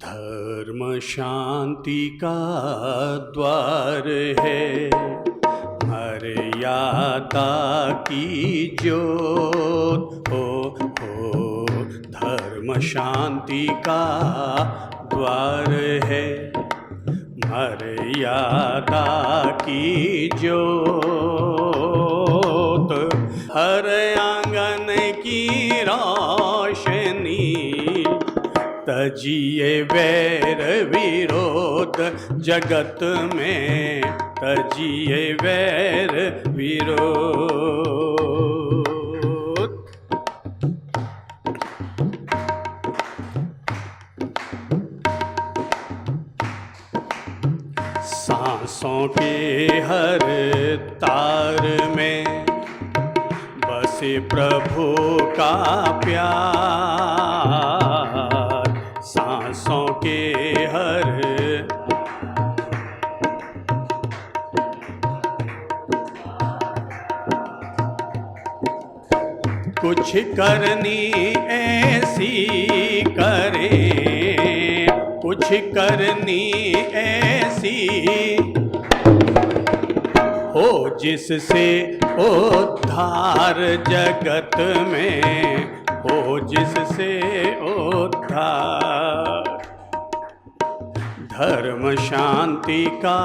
धर्म शांति का द्वार है, मर्यादा की ज्योत हो। धर्म शांति का द्वार है, मर्यादा की ज्योत। हर आंगन की रोशनी, तजिए वैर विरोध जगत में, तजिए वैर विरोध। सांसों के हर तार में बसे प्रभु का प्यार। सांसों के हर कुछ करनी ऐसी करें, कुछ करनी ऐसी हो जिससे उद्धार जगत में हो, जिससे उद्धार। धर्म शांति का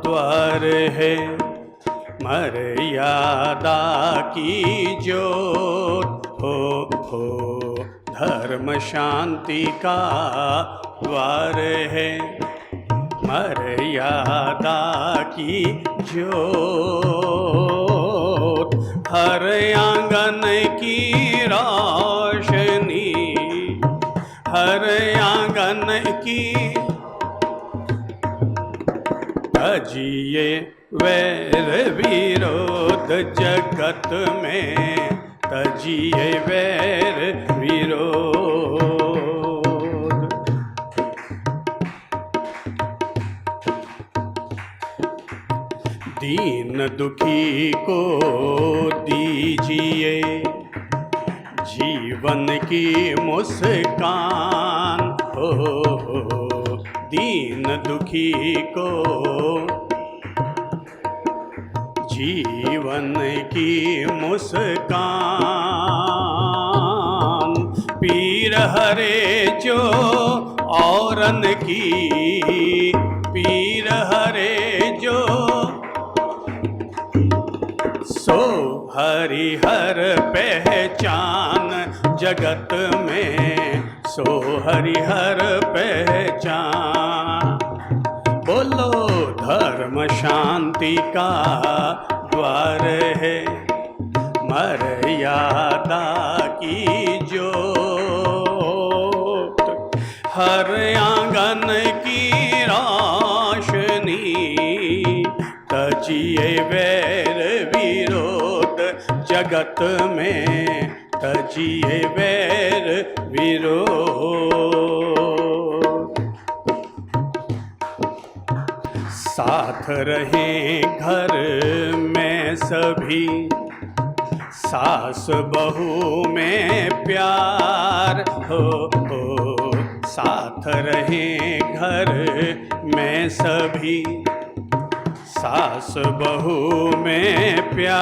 द्वार है, मर्यादा की ज्योत हो। धर्म शांति का द्वार है, मर्यादा की ज्योत। हर आंगन की रोशनी, हर आंगन की तजिए वैर विरोध जगत में, तजिए वैर विरोध। दीन दुखी को दीजिए जीवन की मुस्कान हो। दीन दुखी को जीवन की मुस्कान। पीर हरे जो औरन की, पीर हरे जो सो हरिहर पहचान जगत में, सो हरिहर पहचान। बोलो धर्म शांति का द्वार है, मर्यादा की ज्योत। हर आंगन की रोशनी, तजिए वैर विरोध जगत में, तजिए वैर विरोध। साथ रहें घर में सभी, सास बहू में प्यार हो। साथ रहें घर में सभी, सास बहू में प्यार।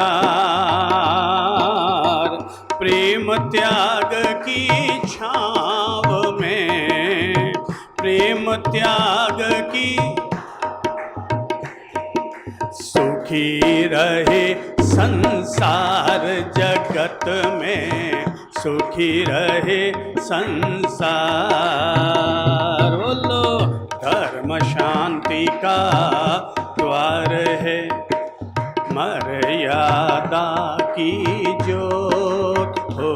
प्रेम त्याग की छाव में, प्रेम त्याग की सुखी रहे संसार जगत में, सुखी रहे संसार। बोलो धर्म शांति का द्वार है, मर्यादा की ज्योत हो।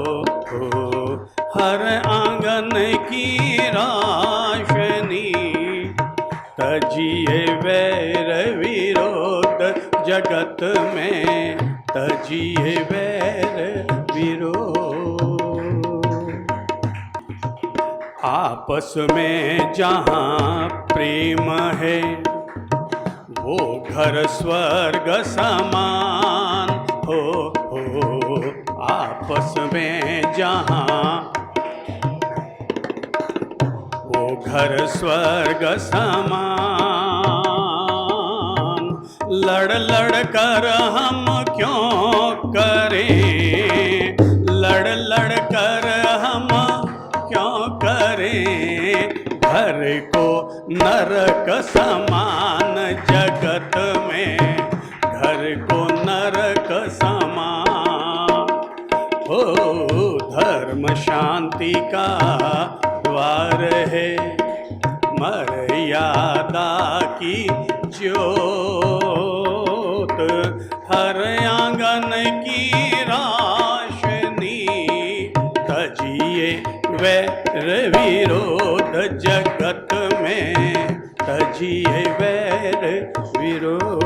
हर आंगन की रोशनी, तजिए वैर विरोध जगत में, तजिए वैर विरोध। आपस में जहाँ प्रेम है, वो घर स्वर्ग समान हो। आपस में जहाँ वो घर स्वर्ग समान। लड़ लड़ कर हम क्यों करें, लड़ लड़ कर हम क्यों करें, घर को नरक समान जगत में, घर को नरक समान। हो धर्म शांति का द्वार है, मर्यादा की ज्योत, हर आंगन की रोशनी, तजिए वैर विरोध जगत में, तजिए वैर विरोध।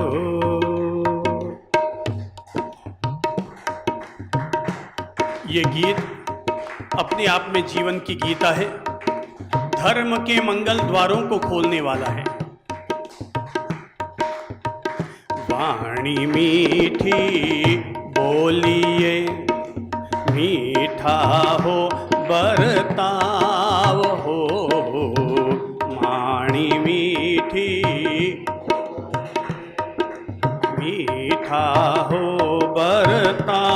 ये गीत अपने आप में जीवन की गीता है, धर्म के मंगल द्वारों को खोलने वाला है। वाणी मीठी बोलिए, मीठा हो बरताव हो, वाणी मीठी, मीठा हो बरताव,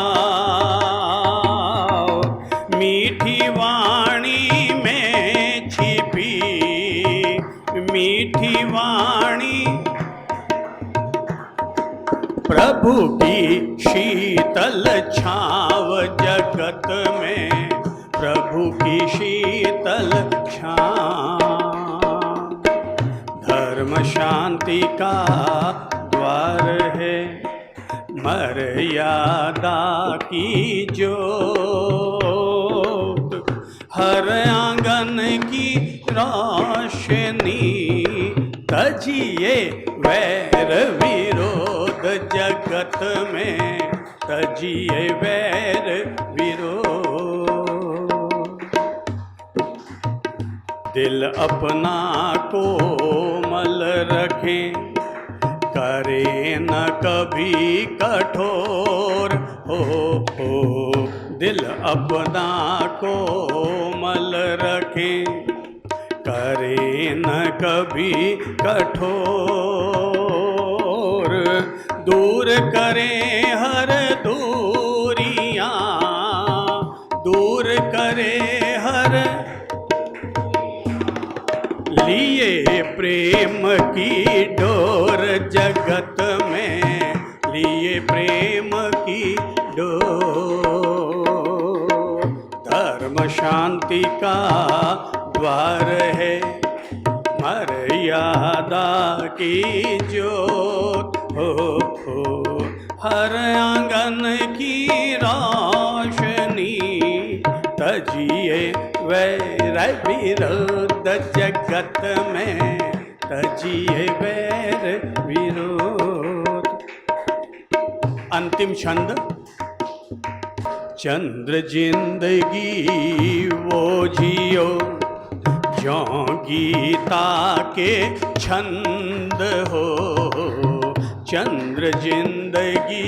मीठी वाणी में छिपी, मीठी वाणी प्रभु की शीतल छाव जगत में, प्रभु की शीतल छाव। धर्म शांति का द्वार है, मर्यादा की ज्योत, हर आंगन की रोशनी, तजिए वैर विरोध जगत में, तजिए वैर विरोध। दिल अपना कोमल रखें, करे न कभी कठोर हो, दिल अपना कोमल रखें, करे न कभी कठोर, दूर करे हर दूरियां, दूर करे हर, लिए प्रेम की डोर जगत में, लिए प्रेम की डोर। धर्म शांति का द्वार है, मर्यादा की ज्योत हो, हर आंगन की रोशनी, तजिए वैर विरोध जगत में, तजिए वैर विरोध। अंतिम छंद। चंद्र जिंदगी वो जियो, ज्यों गीता के छंद हो, चंद्र जिंदगी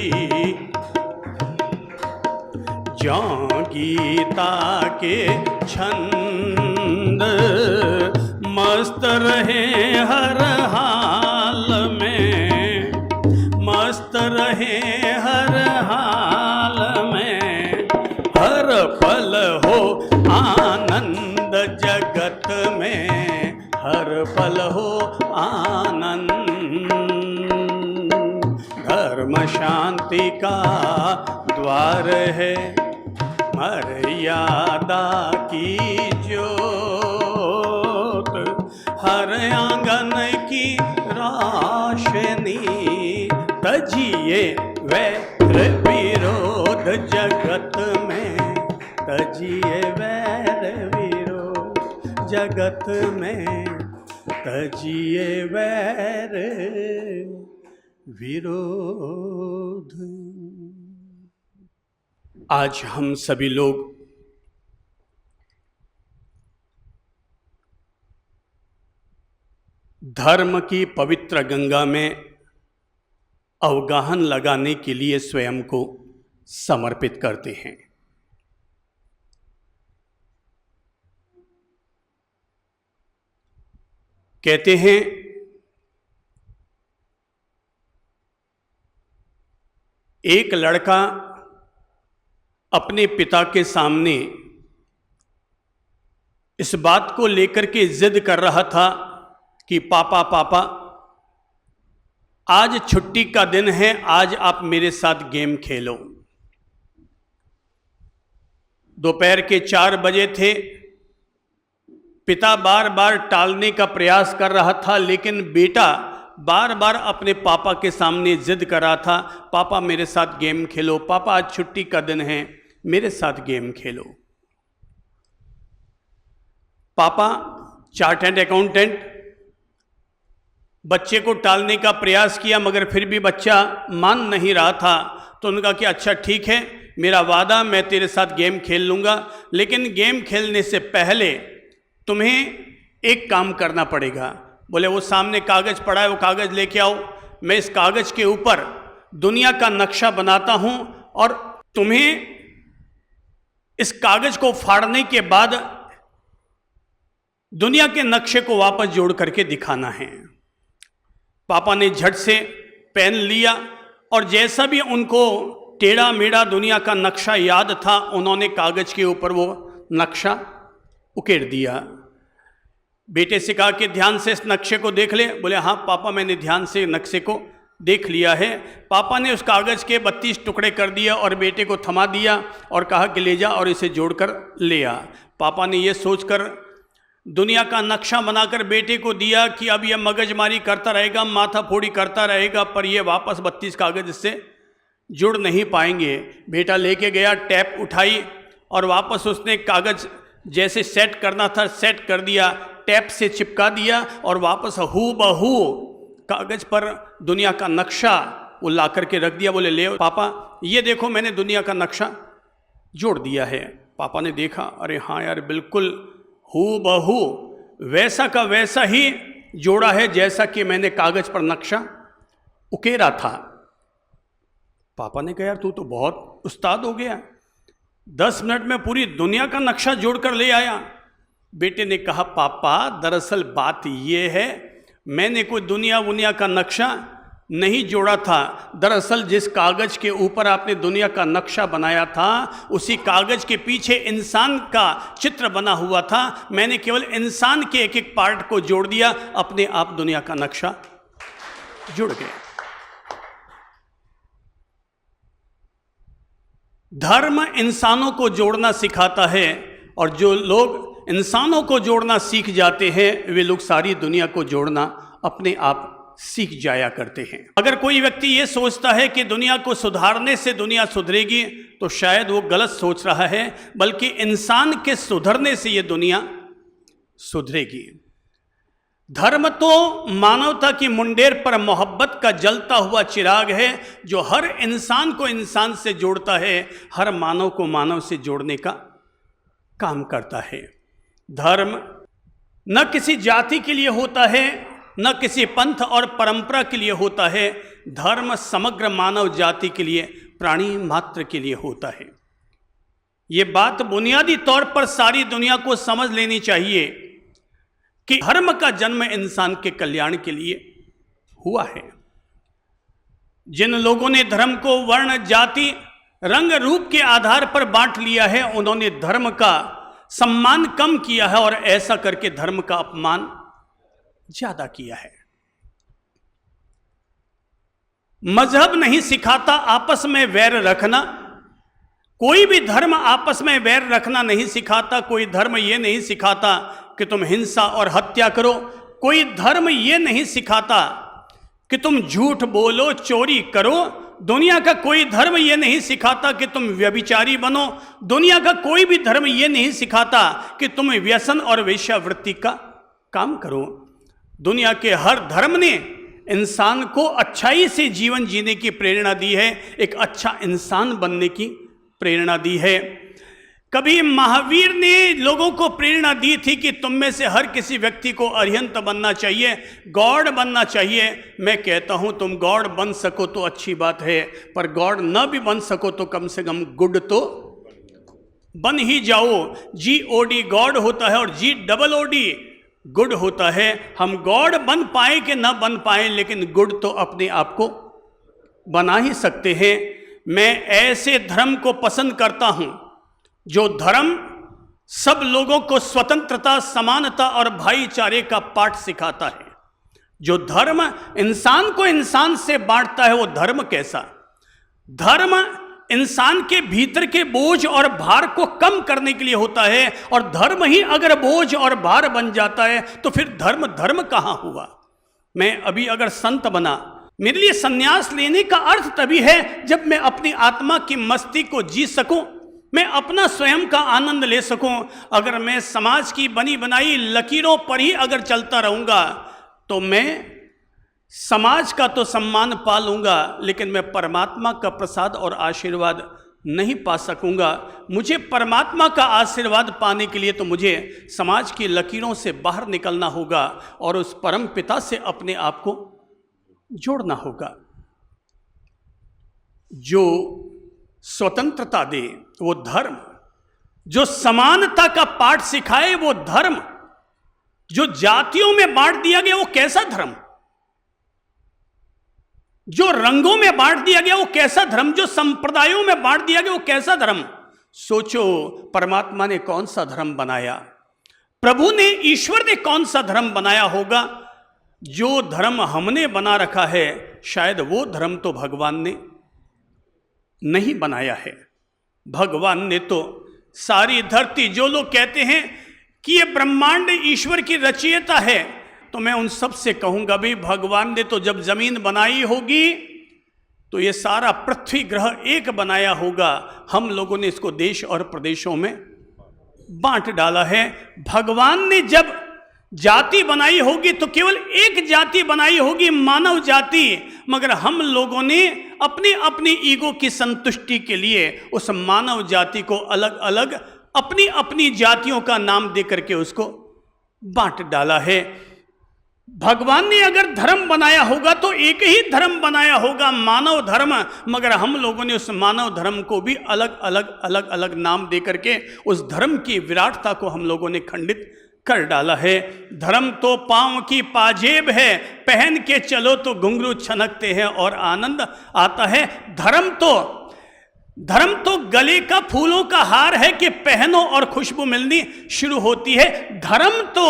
ज्यों गीता के छंद, मस्त रहे हर हाल में, मस्त रहे हर हाल में, हर पल हो आनंद जगत में, हर पल हो आनंद। धर्म शांति का द्वार है, मर्यादा की ज्योत, हर आंगन की रोशनी, तजिए वैर विरोध जगत में, तजिए वैर विरोध जगत में, तजिए वैर विरोध। आज हम सभी लोग धर्म की पवित्र गंगा में अवगाहन लगाने के लिए स्वयं को समर्पित करते हैं। कहते हैं एक लड़का अपने पिता के सामने इस बात को लेकर के जिद कर रहा था कि पापा पापा आज छुट्टी का दिन है, आज आप मेरे साथ गेम खेलो। दोपहर के 4 बजे थे। पिता बार बार टालने का प्रयास कर रहा था, लेकिन बेटा बार बार अपने पापा के सामने जिद कर रहा था, पापा मेरे साथ गेम खेलो, पापा आज छुट्टी का दिन है, मेरे साथ गेम खेलो। पापा चार्टर्ड अकाउंटेंट, बच्चे को टालने का प्रयास किया मगर फिर भी बच्चा मान नहीं रहा था, तो उन्होंने कहा कि अच्छा ठीक है, मेरा वादा, मैं तेरे साथ गेम खेल लूँगा, लेकिन गेम खेलने से पहले तुम्हें एक काम करना पड़ेगा। बोले वो सामने कागज़ पड़ा है, वो कागज़ लेके आओ, मैं इस कागज़ के ऊपर दुनिया का नक्शा बनाता हूँ और तुम्हें इस कागज़ को फाड़ने के बाद दुनिया के नक्शे को वापस जोड़ करके दिखाना है। पापा ने झट से पेन लिया और जैसा भी उनको टेढ़ा मेढ़ा दुनिया का नक्शा याद था, उन्होंने कागज़ के ऊपर वो नक्शा उकेर दिया। बेटे से कहा कि ध्यान से इस नक्शे को देख ले। बोले हाँ पापा, मैंने ध्यान से नक्शे को देख लिया है। पापा ने उस कागज़ के 32 टुकड़े कर दिया और बेटे को थमा दिया और कहा कि ले जा और इसे जोड़कर ले आ। पापा ने ये सोचकर दुनिया का नक्शा बनाकर बेटे को दिया कि अब यह मगजमारी करता रहेगा, माथा फोड़ी करता रहेगा, पर यह वापस 32 कागज़ इससे जुड़ नहीं पाएंगे। बेटा लेके गया, टैप उठाई और वापस उसने कागज़ जैसे सेट करना था सेट कर दिया, टैप से चिपका दिया और वापस हूबहू कागज़ पर दुनिया का नक्शा वो ला करके रख दिया। बोले ले पापा, ये देखो मैंने दुनिया का नक्शा जोड़ दिया है। पापा ने देखा, अरे हाँ यार, बिल्कुल हूबहू वैसा का वैसा ही जोड़ा है जैसा कि मैंने कागज़ पर नक्शा उकेरा था। पापा ने कहा यार तू तो बहुत उस्ताद हो गया, 10 मिनट में पूरी दुनिया का नक्शा जोड़कर ले आया। बेटे ने कहा पापा दरअसल बात ये है, मैंने कोई दुनिया का नक्शा नहीं जोड़ा था। दरअसल जिस कागज़ के ऊपर आपने दुनिया का नक्शा बनाया था, उसी कागज़ के पीछे इंसान का चित्र बना हुआ था। मैंने केवल इंसान के एक एक पार्ट को जोड़ दिया, अपने आप दुनिया का नक्शा जुड़ गया। धर्म इंसानों को जोड़ना सिखाता है और जो लोग इंसानों को जोड़ना सीख जाते हैं, वे लोग सारी दुनिया को जोड़ना अपने आप सीख जाया करते हैं। अगर कोई व्यक्ति ये सोचता है कि दुनिया को सुधारने से दुनिया सुधरेगी, तो शायद वो गलत सोच रहा है, बल्कि इंसान के सुधरने से ये दुनिया सुधरेगी। धर्म तो मानवता की मुंडेर पर मोहब्बत का जलता हुआ चिराग है, जो हर इंसान को इंसान से जोड़ता है, हर मानव को मानव से जोड़ने का काम करता है। धर्म न किसी जाति के लिए होता है, न किसी पंथ और परंपरा के लिए होता है। धर्म समग्र मानव जाति के लिए, प्राणी मात्र के लिए होता है। ये बात बुनियादी तौर पर सारी दुनिया को समझ लेनी चाहिए कि धर्म का जन्म इंसान के कल्याण के लिए हुआ है। जिन लोगों ने धर्म को वर्ण, जाति, रंग, रूप के आधार पर बांट लिया है, उन्होंने धर्म का सम्मान कम किया है और ऐसा करके धर्म का अपमान ज्यादा किया है। मजहब नहीं सिखाता आपस में वैर रखना, कोई भी धर्म आपस में वैर रखना नहीं सिखाता। कोई धर्म यह नहीं सिखाता कि तुम हिंसा और हत्या करो, कोई धर्म यह नहीं सिखाता कि तुम झूठ बोलो, चोरी करो। दुनिया का कोई धर्म यह नहीं सिखाता कि तुम व्यभिचारी बनो। दुनिया का कोई भी धर्म यह नहीं सिखाता कि तुम व्यसन और वेश्यावृत्ति का काम करो। दुनिया के हर धर्म ने इंसान को अच्छाई से जीवन जीने की प्रेरणा दी है, एक अच्छा इंसान बनने की प्रेरणा दी है। कभी महावीर ने लोगों को प्रेरणा दी थी कि तुम में से हर किसी व्यक्ति को अरिहंत बनना चाहिए, गॉड बनना चाहिए। मैं कहता हूं तुम गॉड बन सको तो अच्छी बात है, पर गॉड न भी बन सको तो कम से कम गुड तो बन ही जाओ। GOD गॉड होता है और GOOD गुड होता है। हम गॉड बन पाए कि ना बन पाए, लेकिन गुड तो अपने आप को बना ही सकते हैं। मैं ऐसे धर्म को पसंद करता हूं जो धर्म सब लोगों को स्वतंत्रता, समानता और भाईचारे का पाठ सिखाता है। जो धर्म इंसान को इंसान से बांटता है, वो धर्म कैसा? धर्म इंसान के भीतर के बोझ और भार को कम करने के लिए होता है, और धर्म ही अगर बोझ और भार बन जाता है तो फिर धर्म धर्म कहां हुआ? मैं अभी अगर संत बना, मेरे लिए सन्यास लेने का अर्थ तभी है जब मैं अपनी आत्मा की मस्ती को जी सकूं, मैं अपना स्वयं का आनंद ले सकूं। अगर मैं समाज की बनी बनाई लकीरों पर ही अगर चलता रहूंगा तो मैं समाज का तो सम्मान पा लूंगा, लेकिन मैं परमात्मा का प्रसाद और आशीर्वाद नहीं पा सकूंगा। मुझे परमात्मा का आशीर्वाद पाने के लिए तो मुझे समाज की लकीरों से बाहर निकलना होगा और उस परम पिता से अपने आप को जोड़ना होगा। जो स्वतंत्रता दे वो धर्म, जो समानता का पाठ सिखाए वो धर्म, जो जातियों में बांट दिया गया वो कैसा धर्म, जो रंगों में बांट दिया गया वो कैसा धर्म, जो संप्रदायों में बांट दिया गया वो कैसा धर्म। सोचो, परमात्मा ने कौन सा धर्म बनाया, प्रभु ने, ईश्वर ने कौन सा धर्म बनाया होगा? जो धर्म हमने बना रखा है, शायद वो धर्म तो भगवान ने नहीं बनाया है। भगवान ने तो सारी धरती, जो लोग कहते हैं कि ये ब्रह्मांड ईश्वर की रचयिता है, तो मैं उन सब से कहूंगा, भाई भगवान ने तो जब जमीन बनाई होगी तो ये सारा पृथ्वी ग्रह एक बनाया होगा। हम लोगों ने इसको देश और प्रदेशों में बांट डाला है। भगवान ने जब जाति बनाई होगी तो केवल एक जाति बनाई होगी, मानव जाति, मगर हम लोगों ने अपनी अपनी ईगो की संतुष्टि के लिए उस मानव जाति को अलग अलग अपनी अपनी जातियों का नाम दे करके उसको बांट डाला है। भगवान ने अगर धर्म बनाया होगा तो एक ही धर्म बनाया होगा, मानव धर्म, मगर हम लोगों ने उस मानव धर्म को भी अलग अलग अलग अलग नाम दे करके उस धर्म की विराटता को हम लोगों ने खंडित कर डाला है। धर्म तो पांव की पाजेब है, पहन के चलो तो घुंघरू छनकते हैं और आनंद आता है। धर्म तो गले का फूलों का हार है कि पहनो और खुशबू मिलनी शुरू होती है। धर्म तो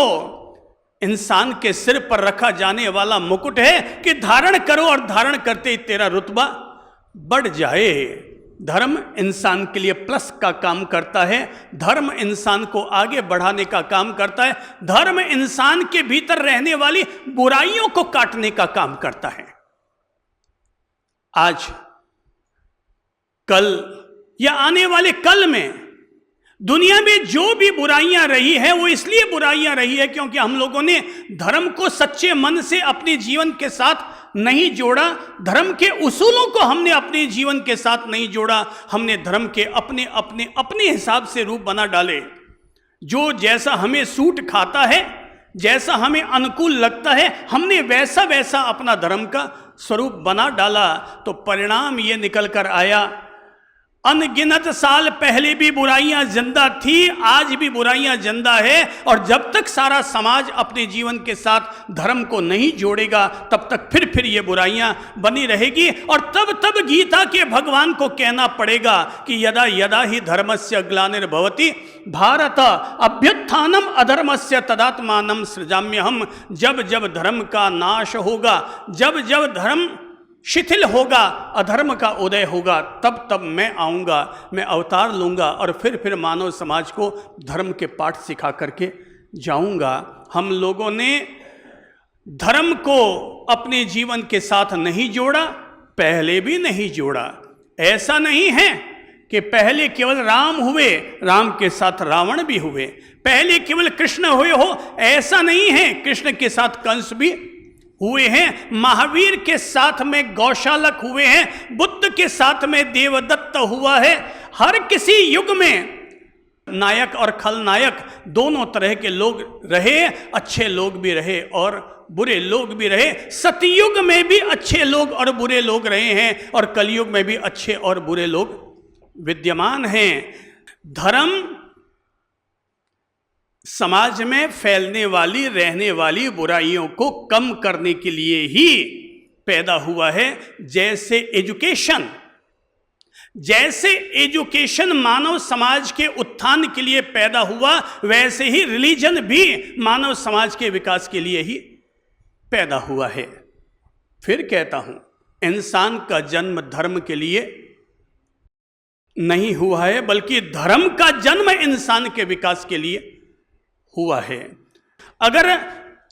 इंसान के सिर पर रखा जाने वाला मुकुट है कि धारण करो और धारण करते ही तेरा रुतबा बढ़ जाए। धर्म इंसान के लिए प्लस का काम करता है, धर्म इंसान को आगे बढ़ाने का काम करता है, धर्म इंसान के भीतर रहने वाली बुराइयों को काटने का काम करता है। आज, कल या आने वाले कल में दुनिया में जो भी बुराइयां रही है वो इसलिए बुराइयां रही है क्योंकि हम लोगों ने धर्म को सच्चे मन से अपने जीवन के साथ नहीं जोड़ा, धर्म के उसूलों को हमने अपने जीवन के साथ नहीं जोड़ा। हमने धर्म के अपने अपने अपने हिसाब से रूप बना डाले। जो जैसा हमें सूट खाता है, जैसा हमें अनुकूल लगता है, हमने वैसा वैसा अपना धर्म का स्वरूप बना डाला। तो परिणाम ये निकल कर आया, अनगिनत साल पहले भी बुराइयां जिंदा थी, आज भी बुराइयां जिंदा है, और जब तक सारा समाज अपने जीवन के साथ धर्म को नहीं जोड़ेगा तब तक फिर ये बुराइयां बनी रहेगी। और तब गीता के भगवान को कहना पड़ेगा कि यदा यदा ही धर्मस्य ग्लानिर्भवति भारत अभ्युत्थानम अधर्मस्य तदात्मानं सृजाम्यहम्। जब जब धर्म का नाश होगा, जब जब धर्म शिथिल होगा, अधर्म का उदय होगा, तब तब मैं आऊँगा, मैं अवतार लूँगा और फिर मानव समाज को धर्म के पाठ सिखा करके जाऊँगा। हम लोगों ने धर्म को अपने जीवन के साथ नहीं जोड़ा, पहले भी नहीं जोड़ा। ऐसा नहीं है कि पहले केवल राम हुए, राम के साथ रावण भी हुए, पहले केवल कृष्ण हुए हो, ऐसा नहीं है, कृष्ण के साथ कंस भी हुए हैं, महावीर के साथ में गौशालक हुए हैं, बुद्ध के साथ में देवदत्त हुआ है। हर किसी युग में नायक और खलनायक दोनों तरह के लोग रहे, अच्छे लोग भी रहे और बुरे लोग भी रहे। सतयुग में भी अच्छे लोग और बुरे लोग रहे हैं और कलयुग में भी अच्छे और बुरे लोग विद्यमान हैं। धर्म समाज में फैलने वाली रहने वाली बुराइयों को कम करने के लिए ही पैदा हुआ है। जैसे एजुकेशन मानव समाज के उत्थान के लिए पैदा हुआ, वैसे ही रिलीजन भी मानव समाज के विकास के लिए ही पैदा हुआ है। फिर कहता हूं, इंसान का जन्म धर्म के लिए नहीं हुआ है, बल्कि धर्म का जन्म इंसान के विकास के लिए हुआ है। अगर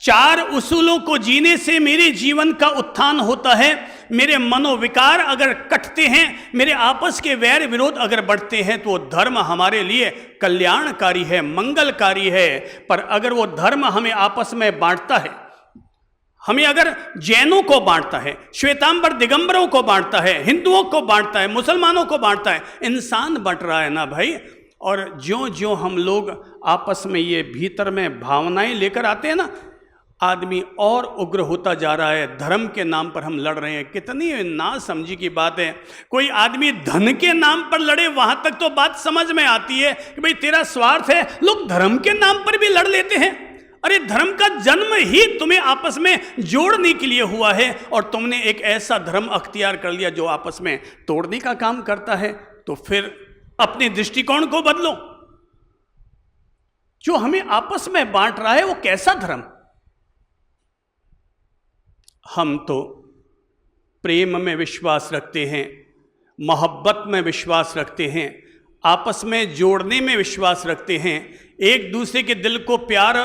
4 उसूलों को जीने से मेरे जीवन का उत्थान होता है, मेरे मनोविकार अगर कटते हैं, मेरे आपस के वैर विरोध अगर बढ़ते हैं, तो धर्म हमारे लिए कल्याणकारी है, मंगलकारी है। पर अगर वो धर्म हमें आपस में बांटता है, हमें अगर जैनों को बांटता है, श्वेतांबर दिगंबरों को बांटता है, हिंदुओं को बांटता है, मुसलमानों को बांटता है, इंसान बंट रहा है ना भाई। और ज्यों ज्यों हम लोग आपस में ये भीतर में भावनाएं लेकर आते हैं ना, आदमी और उग्र होता जा रहा है। धर्म के नाम पर हम लड़ रहे हैं, कितनी ना समझी की बात है। कोई आदमी धन के नाम पर लड़े, वहां तक तो बात समझ में आती है कि भाई तेरा स्वार्थ है। लोग धर्म के नाम पर भी लड़ लेते हैं। अरे धर्म का जन्म ही तुम्हें आपस में जोड़ने के लिए हुआ है, और तुमने एक ऐसा धर्म अख्तियार कर लिया जो आपस में तोड़ने का काम करता है। तो फिर अपने दृष्टिकोण को बदलो। जो हमें आपस में बांट रहा है वो कैसा धर्म? हम तो प्रेम में विश्वास रखते हैं, मोहब्बत में विश्वास रखते हैं, आपस में जोड़ने में विश्वास रखते हैं, एक दूसरे के दिल को प्यार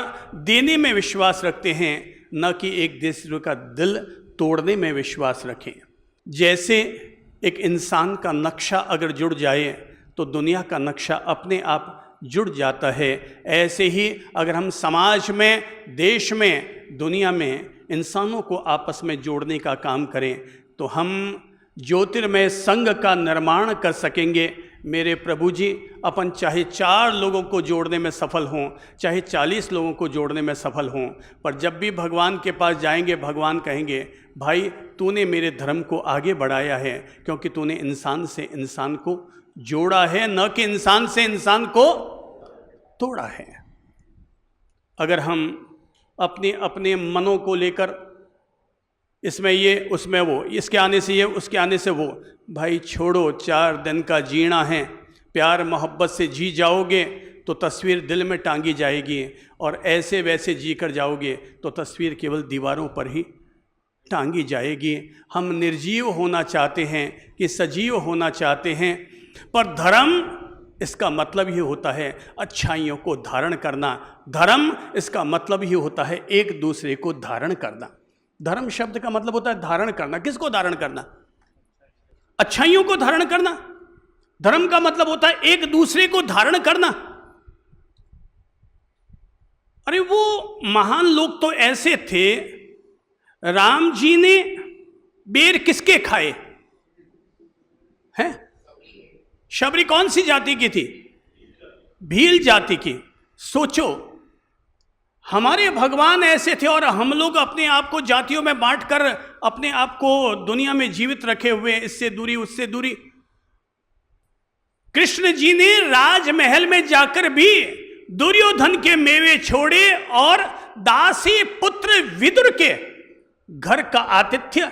देने में विश्वास रखते हैं, न कि एक दूसरे का दिल तोड़ने में विश्वास रखें। जैसे एक इंसान का नक्शा अगर जुड़ जाए तो दुनिया का नक्शा अपने आप जुड़ जाता है, ऐसे ही अगर हम समाज में, देश में, दुनिया में इंसानों को आपस में जोड़ने का काम करें तो हम ज्योतिर्मय संघ का निर्माण कर सकेंगे। मेरे प्रभु जी, अपन चाहे 4 लोगों को जोड़ने में सफल हों, चाहे 40 लोगों को जोड़ने में सफल हों, पर जब भी भगवान के पास जाएंगे, भगवान कहेंगे भाई तूने मेरे धर्म को आगे बढ़ाया है, क्योंकि तूने इंसान से इंसान को जोड़ा है, न कि इंसान से इंसान को तोड़ा है। अगर हम अपने अपने मनों को लेकर इसमें ये उसमें वो, इसके आने से ये उसके आने से वो, भाई छोड़ो, 4 दिन का जीना है, प्यार मोहब्बत से जी जाओगे तो तस्वीर दिल में टांगी जाएगी, और ऐसे वैसे जी कर जाओगे तो तस्वीर केवल दीवारों पर ही टांगी जाएगी। हम निर्जीव होना चाहते हैं कि सजीव होना चाहते हैं, पर धर्म इसका मतलब ही होता है अच्छाइयों को धारण करना। धर्म इसका मतलब ही होता है एक दूसरे को धारण करना। धर्म शब्द का मतलब होता है धारण करना। किसको धारण करना? अच्छाइयों को धारण करना। धर्म का मतलब होता है एक दूसरे को धारण करना। अरे वो महान लोग तो ऐसे थे, राम जी ने बेर किसके खाए हैं? शबरी कौन सी जाति की थी? भील जाति की। सोचो, हमारे भगवान ऐसे थे और हम लोग अपने आप को जातियों में बांटकर अपने आप को दुनिया में जीवित रखे हुए, इससे दूरी उससे दूरी। कृष्ण जी ने राजमहल में जाकर भी दुर्योधन के मेवे छोड़े और दासी पुत्र विदुर के घर का आतिथ्य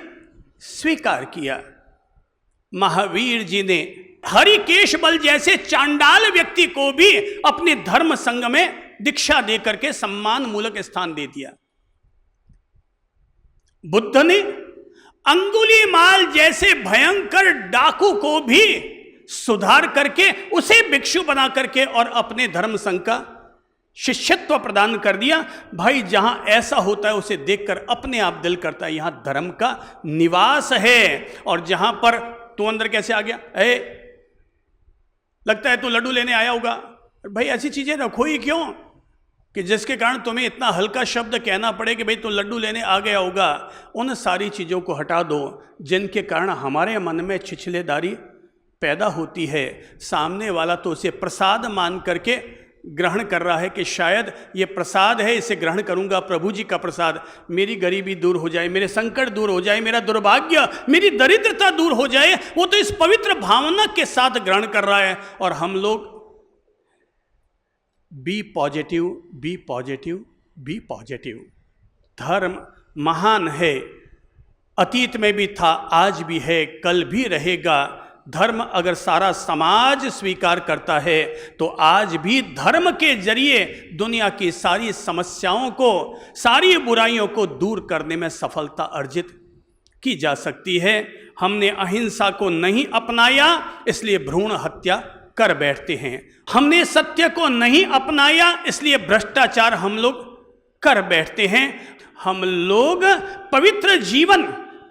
स्वीकार किया। महावीर जी ने हरिकेश बल जैसे चांडाल व्यक्ति को भी अपने धर्म संघ में दीक्षा देकर के सम्मान मूलक स्थान दे दिया। बुद्ध ने अंगुलीमाल जैसे भयंकर डाकू को भी सुधार करके उसे भिक्षु बना करके और अपने धर्म संघ का शिष्यत्व प्रदान कर दिया। भाई जहां ऐसा होता है उसे देखकर अपने आप दिल करता है यहां धर्म का निवास है। और जहां पर तू अंदर कैसे आ गया, लगता है तू लड्डू लेने आया होगा। भाई ऐसी चीजें रखो ही क्यों कि जिसके कारण तुम्हें इतना हल्का शब्द कहना पड़े कि भाई तू लड्डू लेने आ गया होगा। उन सारी चीज़ों को हटा दो जिनके कारण हमारे मन में छिछलेदारी पैदा होती है। सामने वाला तो उसे प्रसाद मान करके ग्रहण कर रहा है कि शायद ये प्रसाद है, इसे ग्रहण करूंगा, प्रभु जी का प्रसाद, मेरी गरीबी दूर हो जाए, मेरे संकट दूर हो जाए, मेरा दुर्भाग्य, मेरी दरिद्रता दूर हो जाए। वो तो इस पवित्र भावना के साथ ग्रहण कर रहा है। और हम लोग be positive, be positive, be positive. धर्म महान है, अतीत में भी था, आज भी है, कल भी रहेगा। धर्म अगर सारा समाज स्वीकार करता है तो आज भी धर्म के जरिए दुनिया की सारी समस्याओं को, सारी बुराइयों को दूर करने में सफलता अर्जित की जा सकती है। हमने अहिंसा को नहीं अपनाया, इसलिए भ्रूण हत्या कर बैठते हैं। हमने सत्य को नहीं अपनाया, इसलिए भ्रष्टाचार हम लोग कर बैठते हैं। हम लोग पवित्र जीवन,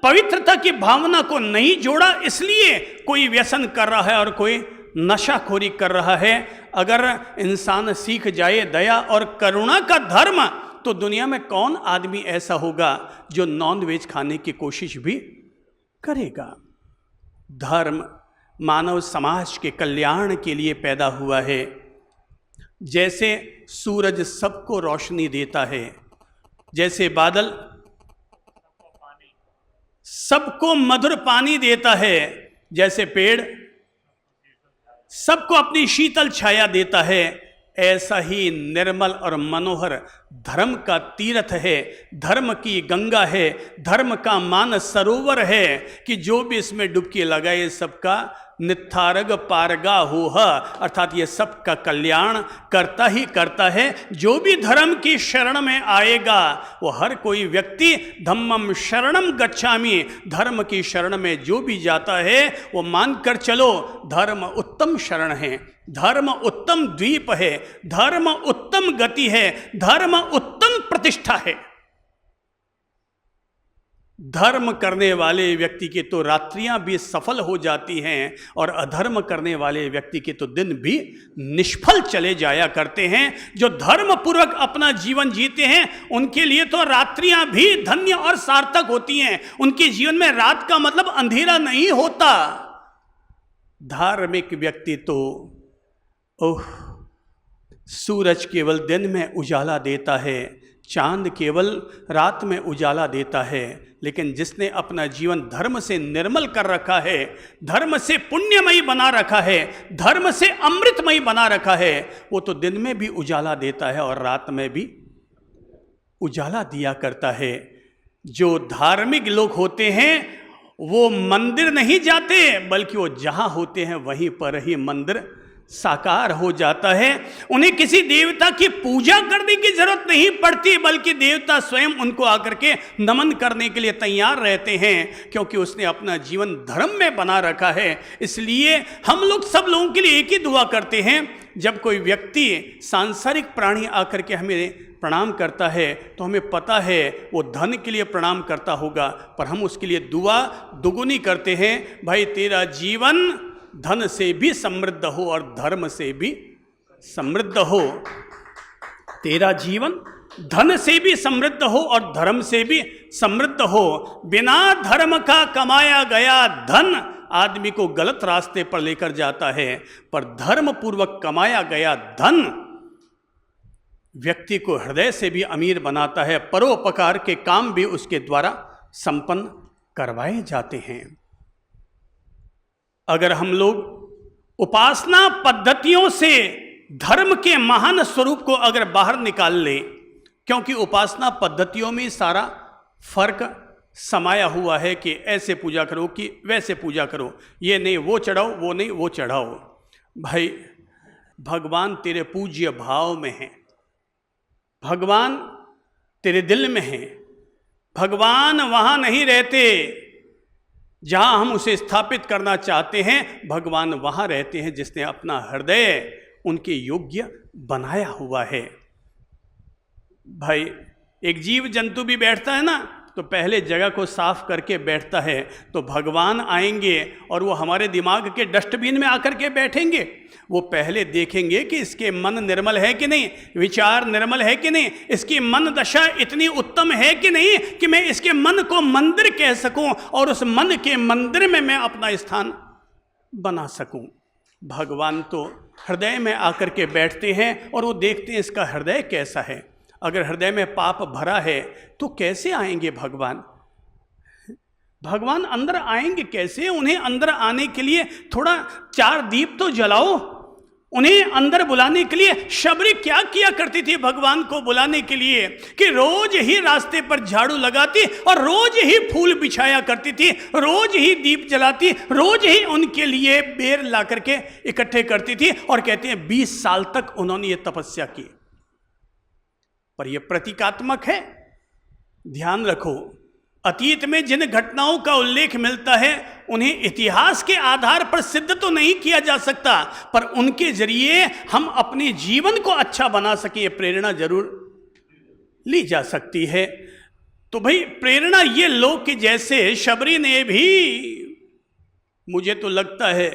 पवित्रता की भावना को नहीं जोड़ा, इसलिए कोई व्यसन कर रहा है और कोई नशाखोरी कर रहा है। अगर इंसान सीख जाए दया और करुणा का धर्म, तो दुनिया में कौन आदमी ऐसा होगा जो नॉन वेज खाने की कोशिश भी करेगा। धर्म मानव समाज के कल्याण के लिए पैदा हुआ है। जैसे सूरज सबको रोशनी देता है, जैसे बादल सबको मधुर पानी देता है, जैसे पेड़ सबको अपनी शीतल छाया देता है, ऐसा ही निर्मल और मनोहर धर्म का तीर्थ है, धर्म की गंगा है, धर्म का मानस सरोवर है कि जो भी इसमें डुबकी लगाए सबका निथारग पारगा होह, अर्थात ये सबका कल्याण करता ही करता है। जो भी धर्म की शरण में आएगा वो हर कोई व्यक्ति धम्मम शरणम गच्छामि, धर्म की शरण में जो भी जाता है वो मानकर चलो धर्म उत्तम शरण है, धर्म उत्तम द्वीप है, धर्म उत्तम गति है, धर्म उत्तम प्रतिष्ठा है। धर्म करने वाले व्यक्ति की तो रात्रियां भी सफल हो जाती हैं और अधर्म करने वाले व्यक्ति के तो दिन भी निष्फल चले जाया करते हैं। जो धर्म पूर्वक अपना जीवन जीते हैं उनके लिए तो रात्रियां भी धन्य और सार्थक होती हैं। उनके जीवन में रात का मतलब अंधेरा नहीं होता। धार्मिक व्यक्ति तो सूरज केवल दिन में उजाला देता है, चांद केवल रात में उजाला देता है, लेकिन जिसने अपना जीवन धर्म से निर्मल कर रखा है, धर्म से पुण्यमयी बना रखा है, धर्म से अमृतमयी बना रखा है, वो तो दिन में भी उजाला देता है और रात में भी उजाला दिया करता है। जो धार्मिक लोग होते हैं वो मंदिर नहीं जाते, बल्कि वो जहाँ होते हैं वहीं पर ही मंदिर साकार हो जाता है। उन्हें किसी देवता की पूजा करने की जरूरत नहीं पड़ती, बल्कि देवता स्वयं उनको आकर के नमन करने के लिए तैयार रहते हैं, क्योंकि उसने अपना जीवन धर्म में बना रखा है। इसलिए हम लोग सब लोगों के लिए एक ही दुआ करते हैं। जब कोई व्यक्ति सांसारिक प्राणी आकर के हमें प्रणाम करता है तो हमें पता है वो धन के लिए प्रणाम करता होगा, पर हम उसके लिए दुआ दुगुनी करते हैं, भाई तेरा जीवन धन से भी समृद्ध हो और धर्म से भी समृद्ध हो, तेरा जीवन धन से भी समृद्ध हो और धर्म से भी समृद्ध हो। बिना धर्म का कमाया गया धन आदमी को गलत रास्ते पर लेकर जाता है, पर धर्म पूर्वक कमाया गया धन व्यक्ति को हृदय से भी अमीर बनाता है। परोपकार के काम भी उसके द्वारा संपन्न करवाए जाते हैं। अगर हम लोग उपासना पद्धतियों से धर्म के महान स्वरूप को अगर बाहर निकाल लें, क्योंकि उपासना पद्धतियों में सारा फर्क समाया हुआ है कि ऐसे पूजा करो कि वैसे पूजा करो, ये नहीं वो चढ़ाओ, वो नहीं वो चढ़ाओ। भाई भगवान तेरे पूज्य भाव में है, भगवान तेरे दिल में है। भगवान वहाँ नहीं रहते जहाँ हम उसे स्थापित करना चाहते हैं, भगवान वहाँ रहते हैं जिसने अपना हृदय उनके योग्य बनाया हुआ है। भाई एक जीव जंतु भी बैठता है ना, तो पहले जगह को साफ करके बैठता है, तो भगवान आएंगे और वो हमारे दिमाग के डस्टबिन में आकर के बैठेंगे। वो पहले देखेंगे कि इसके मन निर्मल है कि नहीं, विचार निर्मल है कि नहीं, इसकी मन दशा इतनी उत्तम है कि नहीं कि मैं इसके मन को मंदिर कह सकूं और उस मन के मंदिर में मैं अपना स्थान बना सकूं। भगवान तो हृदय में आकर के बैठते हैं और वो देखते हैं इसका हृदय कैसा है। अगर हृदय में पाप भरा है तो कैसे आएंगे भगवान? भगवान अंदर आएंगे कैसे? उन्हें अंदर आने के लिए थोड़ा 4 दीप तो जलाओ, उन्हें अंदर बुलाने के लिए शबरी क्या किया करती थी भगवान को बुलाने के लिए, कि रोज ही रास्ते पर झाड़ू लगाती और रोज ही फूल बिछाया करती थी, रोज ही दीप जलाती, रोज ही उनके लिए बेर ला करके इकट्ठे करती थी। और कहते हैं 20 साल तक उन्होंने ये तपस्या की। पर यह प्रतीकात्मक है। ध्यान रखो, अतीत में जिन घटनाओं का उल्लेख मिलता है उन्हें इतिहास के आधार पर सिद्ध तो नहीं किया जा सकता, पर उनके जरिए हम अपने जीवन को अच्छा बना सके, प्रेरणा जरूर ली जा सकती है। तो भाई प्रेरणा ये लो कि जैसे शबरी ने भी, मुझे तो लगता है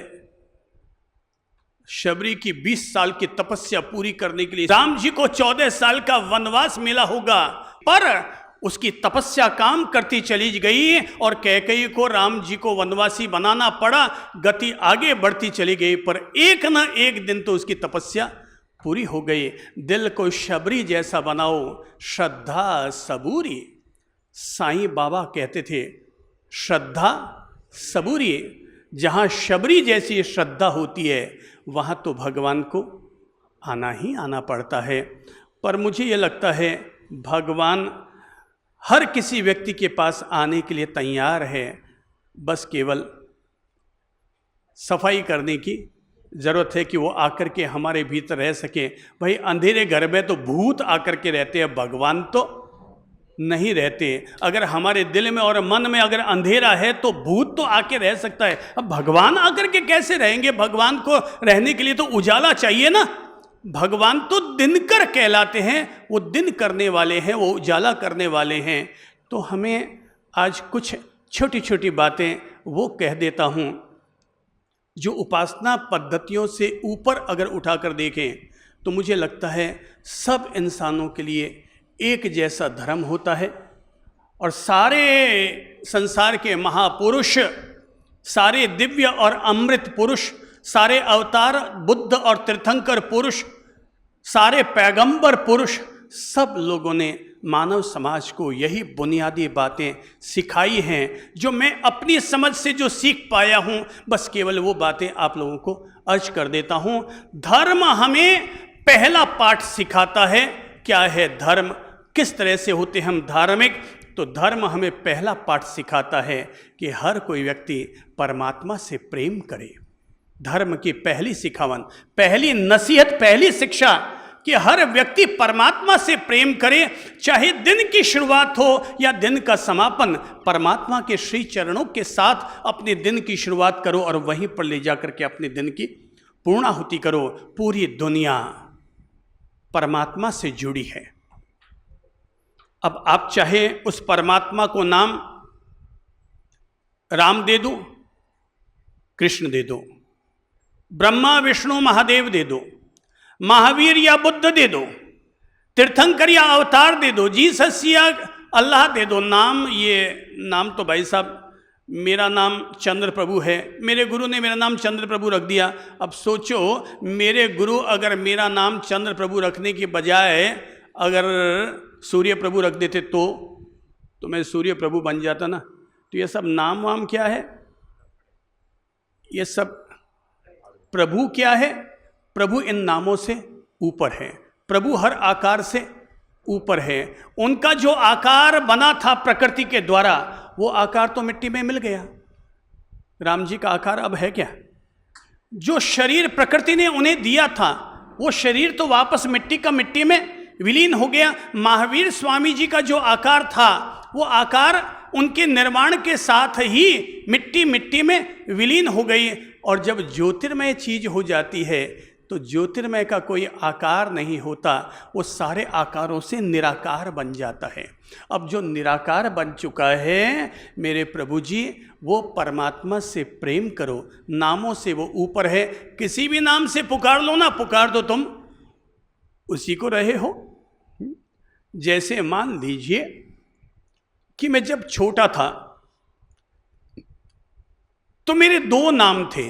शबरी की 20 साल की तपस्या पूरी करने के लिए राम जी को 14 साल का वनवास मिला होगा, पर उसकी तपस्या काम करती चली गई और कैकेयी को राम जी को वनवासी बनाना पड़ा। गति आगे बढ़ती चली गई, पर एक न एक दिन तो उसकी तपस्या पूरी हो गई। दिल को शबरी जैसा बनाओ, श्रद्धा सबूरी। साईं बाबा कहते थे श्रद्धा सबूरी। जहाँ शबरी जैसी श्रद्धा होती है वहाँ तो भगवान को आना ही आना पड़ता है। पर मुझे ये लगता है भगवान हर किसी व्यक्ति के पास आने के लिए तैयार है, बस केवल सफाई करने की ज़रूरत है कि वो आकर के हमारे भीतर रह सके। भाई अंधेरे घर में तो भूत आकर के रहते हैं, भगवान तो नहीं रहते। अगर हमारे दिल में और मन में अगर अंधेरा है तो भूत तो आके रह सकता है, अब भगवान आकर के कैसे रहेंगे? भगवान को रहने के लिए तो उजाला चाहिए ना। भगवान तो दिनकर कहलाते हैं, वो दिन करने वाले हैं, वो उजाला करने वाले हैं। तो हमें आज कुछ छोटी छोटी बातें वो कह देता हूँ जो उपासना पद्धतियों से ऊपर अगर उठाकर देखें तो मुझे लगता है सब इंसानों के लिए एक जैसा धर्म होता है। और सारे संसार के महापुरुष, सारे दिव्य और अमृत पुरुष, सारे अवतार बुद्ध और तीर्थंकर पुरुष, सारे पैगंबर पुरुष, सब लोगों ने मानव समाज को यही बुनियादी बातें सिखाई हैं जो मैं अपनी समझ से जो सीख पाया हूँ, बस केवल वो बातें आप लोगों को अर्ज कर देता हूँ। धर्म हमें पहला पाठ सिखाता है। क्या है धर्म, किस तरह से होते हम धार्मिक? तो धर्म हमें पहला पाठ सिखाता है कि हर कोई व्यक्ति परमात्मा से प्रेम करे। धर्म की पहली सिखावन, पहली नसीहत, पहली शिक्षा कि हर व्यक्ति परमात्मा से प्रेम करे। चाहे दिन की शुरुआत हो या दिन का समापन, परमात्मा के श्री चरणों के साथ अपने दिन की शुरुआत करो और वहीं पर ले जाकर के अपने दिन की पूर्णाहुति करो। पूरी दुनिया परमात्मा से जुड़ी है। अब आप चाहे उस परमात्मा को नाम राम दे दो, कृष्ण दे दो, ब्रह्मा विष्णु महादेव दे दो, महावीर या बुद्ध दे दो, तीर्थंकर या अवतार दे दो, जीसस या अल्लाह दे दो नाम। ये नाम तो भाई साहब, मेरा नाम चंद्र प्रभु है, मेरे गुरु ने मेरा नाम चंद्र प्रभु रख दिया। अब सोचो मेरे गुरु अगर मेरा नाम चंद्र प्रभु रखने के बजाय अगर सूर्य प्रभु रख देते तो मैं सूर्य प्रभु बन जाता ना। तो ये सब नाम वाम क्या है? ये सब प्रभु क्या है? प्रभु इन नामों से ऊपर है। प्रभु हर आकार से ऊपर है। उनका जो आकार बना था प्रकृति के द्वारा, वो आकार तो मिट्टी में मिल गया। राम जी का आकार अब है क्या? जो शरीर प्रकृति ने उन्हें दिया था वो शरीर तो वापस मिट्टी का मिट्टी में विलीन हो गया। महावीर स्वामी जी का जो आकार था वो आकार उनके निर्माण के साथ ही मिट्टी मिट्टी में विलीन हो गई। और जब ज्योतिर्मय चीज हो जाती है तो ज्योतिर्मय का कोई आकार नहीं होता, वो सारे आकारों से निराकार बन जाता है। अब जो निराकार बन चुका है मेरे प्रभु जी, वो परमात्मा से प्रेम करो। नामों से वो ऊपर है। किसी भी नाम से पुकार लो ना, पुकार दो तुम उसी को रहे हो। जैसे मान लीजिए कि मैं जब छोटा था तो मेरे दो नाम थे,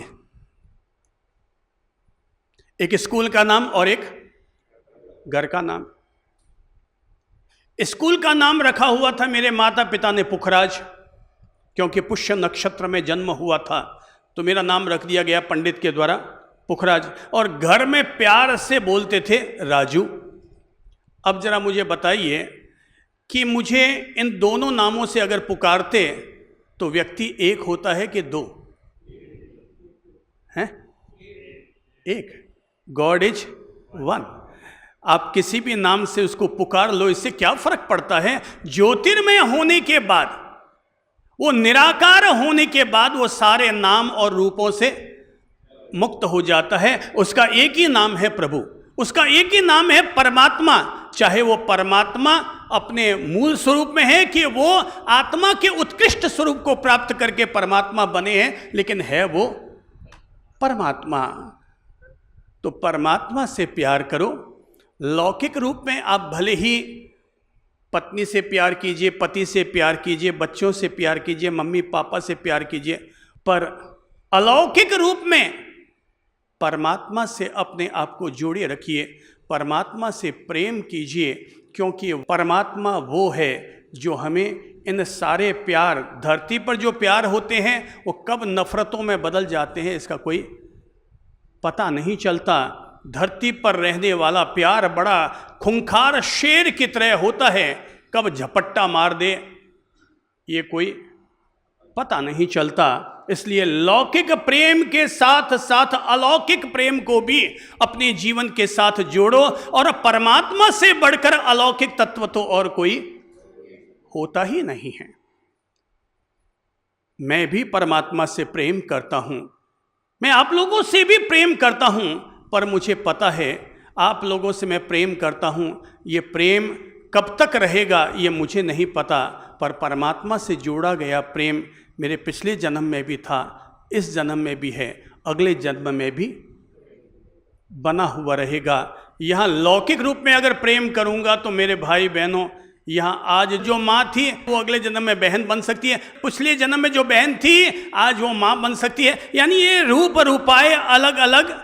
एक स्कूल का नाम और एक घर का नाम। स्कूल का नाम रखा हुआ था मेरे माता पिता ने पुखराज, क्योंकि पुष्य नक्षत्र में जन्म हुआ था, तो मेरा नाम रख दिया गया पंडित के द्वारा पुखराज, और घर में प्यार से बोलते थे राजू। अब जरा मुझे बताइए कि मुझे इन दोनों नामों से अगर पुकारते तो व्यक्ति एक होता है कि दो हैं? एक। God is one. आप किसी भी नाम से उसको पुकार लो, इससे क्या फर्क पड़ता है? ज्योतिर्मय होने के बाद, वो निराकार होने के बाद वो सारे नाम और रूपों से मुक्त हो जाता है। उसका एक ही नाम है प्रभु, उसका एक ही नाम है परमात्मा। चाहे वो परमात्मा अपने मूल स्वरूप में है कि वो आत्मा के उत्कृष्ट स्वरूप को प्राप्त करके परमात्मा बने हैं, लेकिन है वो परमात्मा। तो परमात्मा से प्यार करो। लौकिक रूप में आप भले ही पत्नी से प्यार कीजिए, पति से प्यार कीजिए, बच्चों से प्यार कीजिए, मम्मी पापा से प्यार कीजिए, पर अलौकिक रूप में परमात्मा से अपने आप को जोड़े रखिए, परमात्मा से प्रेम कीजिए, क्योंकि परमात्मा वो है जो हमें इन सारे प्यार, धरती पर जो प्यार होते हैं वो कब नफरतों में बदल जाते हैं इसका कोई पता नहीं चलता। धरती पर रहने वाला प्यार बड़ा खूंखार शेर की तरह होता है, कब झपट्टा मार दे ये कोई पता नहीं चलता। इसलिए लौकिक प्रेम के साथ साथ अलौकिक प्रेम को भी अपने जीवन के साथ जोड़ो, और परमात्मा से बढ़कर अलौकिक तत्व तो और कोई होता ही नहीं है। मैं भी परमात्मा से प्रेम करता हूं, मैं आप लोगों से भी प्रेम करता हूं, पर मुझे पता है आप लोगों से मैं प्रेम करता हूं, ये प्रेम कब तक रहेगा ये मुझे नहीं पता, पर परमात्मा से जोड़ा गया प्रेम मेरे पिछले जन्म में भी था, इस जन्म में भी है, अगले जन्म में भी बना हुआ रहेगा। यहाँ लौकिक रूप में अगर प्रेम करूँगा तो मेरे भाई बहनों, यहाँ आज जो माँ थी वो अगले जन्म में बहन बन सकती है, पिछले जन्म में जो बहन थी आज वो माँ बन सकती है। यानी ये रूप रूपाए अलग अलग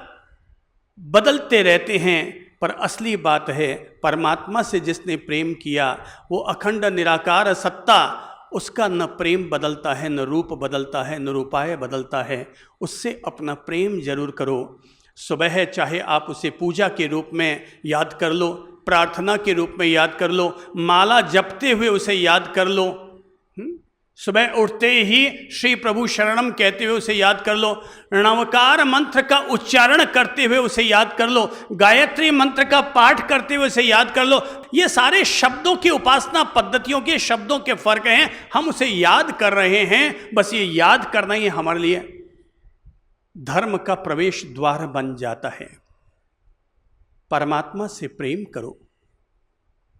बदलते रहते हैं, पर असली बात है परमात्मा से जिसने प्रेम किया वो अखंड निराकार सत्ता, उसका न प्रेम बदलता है, न रूप बदलता है, न रूपाए बदलता है। उससे अपना प्रेम जरूर करो। सुबह चाहे आप उसे पूजा के रूप में याद कर लो, प्रार्थना के रूप में याद कर लो, माला जपते हुए उसे याद कर लो, सुबह उठते ही श्री प्रभु शरणम कहते हुए उसे याद कर लो, नवकार मंत्र का उच्चारण करते हुए उसे याद कर लो, गायत्री मंत्र का पाठ करते हुए उसे याद कर लो। ये सारे शब्दों की उपासना पद्धतियों के शब्दों के फर्क हैं, हम उसे याद कर रहे हैं। बस ये याद करना ही हमारे लिए धर्म का प्रवेश द्वार बन जाता है। परमात्मा से प्रेम करो।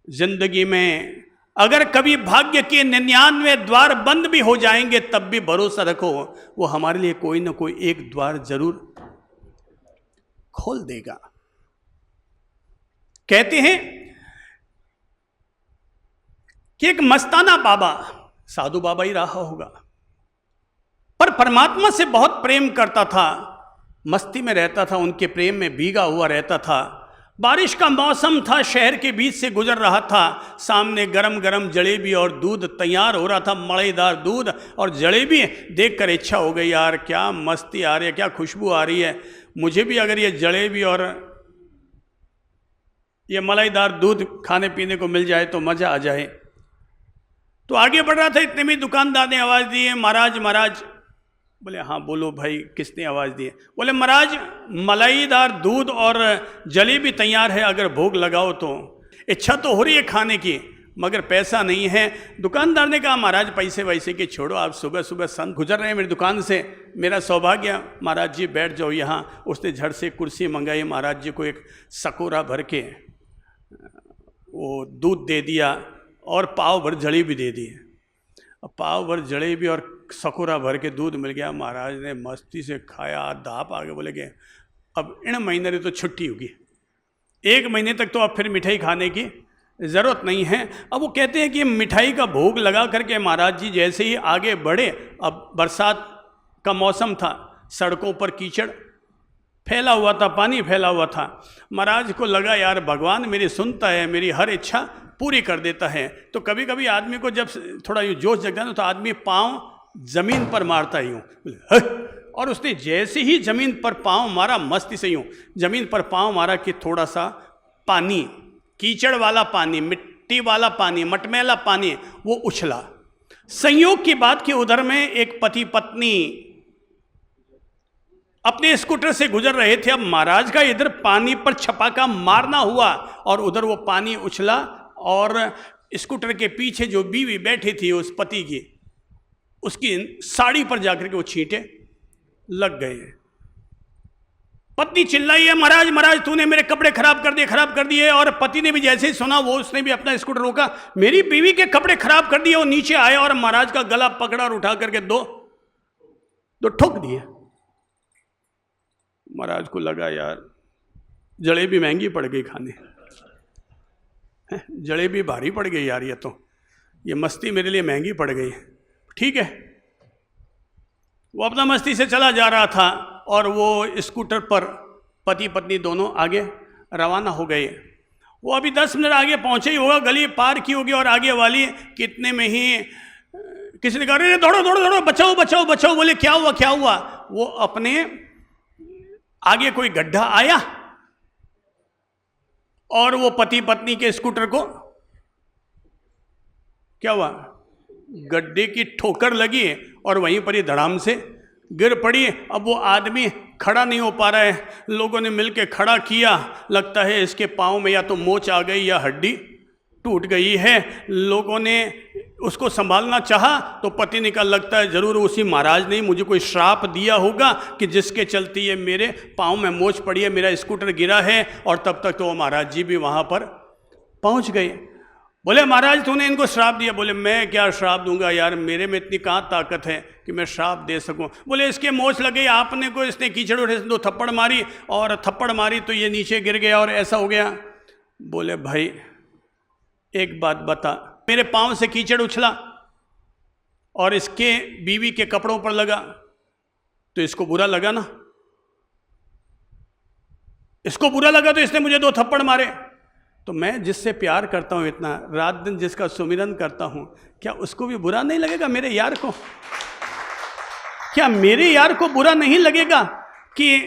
जिंदगी में अगर कभी भाग्य के 99 द्वार बंद भी हो जाएंगे तब भी भरोसा रखो, वो हमारे लिए कोई ना कोई एक द्वार जरूर खोल देगा। कहते हैं कि एक मस्ताना बाबा, साधु बाबा ही रहा होगा, पर परमात्मा से बहुत प्रेम करता था, मस्ती में रहता था, उनके प्रेम में भीगा हुआ रहता था। बारिश का मौसम था, शहर के बीच से गुजर रहा था, सामने गरम गरम जलेबी और दूध तैयार हो रहा था, मड़ेदार दूध और जलेबी देखकर इच्छा हो गई, यार क्या मस्ती आ रही है, क्या खुशबू आ रही है, मुझे भी अगर ये जलेबी और ये मलाईदार दूध खाने पीने को मिल जाए तो मज़ा आ जाए। तो आगे बढ़ रहा था, इतने में दुकानदार ने आवाज़ दी है, महाराज महाराज। बोले हाँ बोलो भाई, किसने आवाज़ दी है? बोले महाराज मलाईदार दूध और जलेबी तैयार है, अगर भोग लगाओ तो। इच्छा तो हो रही है खाने की मगर पैसा नहीं है। दुकानदार ने कहा महाराज पैसे वैसे के छोड़ो, आप सुबह सुबह संत गुजर रहे हैं मेरी दुकान से, मेरा सौभाग्य, महाराज जी बैठ जाओ यहाँ। उसने झट से कुर्सी मंगाई, महाराज जी को एक सकोरा भर के वो दूध दे दिया और पाव भर जलेबी दे दी। पाव भर जलेबी और सकोरा भर के दूध मिल गया। महाराज ने मस्ती से खाया, दाप आगे बोले कि अब इन महीने में तो छुट्टी होगी, 1 महीने तक तो अब फिर मिठाई खाने की ज़रूरत नहीं है। अब वो कहते हैं कि मिठाई का भोग लगा करके महाराज जी जैसे ही आगे बढ़े, अब बरसात का मौसम था, सड़कों पर कीचड़ फैला हुआ था, पानी फैला हुआ था। महाराज को लगा यार भगवान मेरी सुनता है, मेरी हर इच्छा पूरी कर देता है। तो कभी कभी आदमी को जब थोड़ा यूँ जोश जगता है तो आदमी पाँव ज़मीन पर मारता ही हूँ, और उसने जैसे ही जमीन पर पांव मारा, मस्ती से यूं जमीन पर पांव मारा कि थोड़ा सा पानी, कीचड़ वाला पानी, मिट्टी वाला पानी, मटमैला पानी वो उछला। संयोग की बात कि उधर में एक पति पत्नी अपने स्कूटर से गुजर रहे थे। अब महाराज का इधर पानी पर छपाका मारना हुआ और उधर वो पानी उछला और स्कूटर के पीछे जो बीवी बैठी थी उस पति की, उसकी साड़ी पर जाकर के वो छींटे लग गए। पत्नी चिल्लाई है, महाराज महाराज तूने मेरे कपड़े खराब कर दिए। और पति ने भी जैसे ही सुना वो उसने भी अपना स्कूटर रोका, मेरी बीवी के कपड़े खराब कर दिए। वो नीचे आया और महाराज का गला पकड़ा और उठा करके दो ठोक दिए। महाराज को लगा यार जलेबी महंगी पड़ गई खाने, जलेबी भारी पड़ गई यार, ये मस्ती मेरे लिए महंगी पड़ गई। ठीक है, वो अपना मस्ती से चला जा रहा था और वो स्कूटर पर पति पत्नी दोनों आगे रवाना हो गए। वो अभी 10 मिनट आगे पहुंचे ही होगा, गली पार की होगी और आगे वाली कितने में ही किसी ने कहा अरे दौड़ो दौड़ो दौड़ो, बचाओ बचाओ बचाओ। बोले क्या हुआ क्या हुआ? वो अपने आगे कोई गड्ढा आया और वो पति पत्नी के स्कूटर को क्या हुआ, गड्ढे की ठोकर लगी और वहीं पर ही धड़ाम से गिर पड़ी। अब वो आदमी खड़ा नहीं हो पा रहा है, लोगों ने मिलकर खड़ा किया। लगता है इसके पाँव में या तो मोच आ गई या हड्डी टूट गई है। लोगों ने उसको संभालना चाहा तो पति ने कहा लगता है जरूर उसी महाराज ने मुझे कोई श्राप दिया होगा कि जिसके चलते ये मेरे पाँव में मोच पड़ी है, मेरा स्कूटर गिरा है। और तब तक तो वो महाराज जी भी वहाँ पर पहुँच गए। बोले महाराज तूने इनको श्राप दिया? बोले मैं क्या श्राप दूंगा यार, मेरे में इतनी कहाँ ताकत है कि मैं श्राप दे सकूं। बोले इसके मोच लगे आपने को, इसने कीचड़ उठे 2 थप्पड़ मारी और थप्पड़ मारी तो ये नीचे गिर गया और ऐसा हो गया। बोले भाई एक बात बता, मेरे पाँव से कीचड़ उछला और इसके बीवी के कपड़ों पर लगा तो इसको बुरा लगा ना, इसको बुरा लगा तो इसने मुझे 2 थप्पड़ मारे। तो मैं जिससे प्यार करता हूं इतना, रात दिन जिसका सुमिरन करता हूं, क्या उसको भी बुरा नहीं लगेगा? मेरे यार को क्या मेरे यार को बुरा नहीं लगेगा कि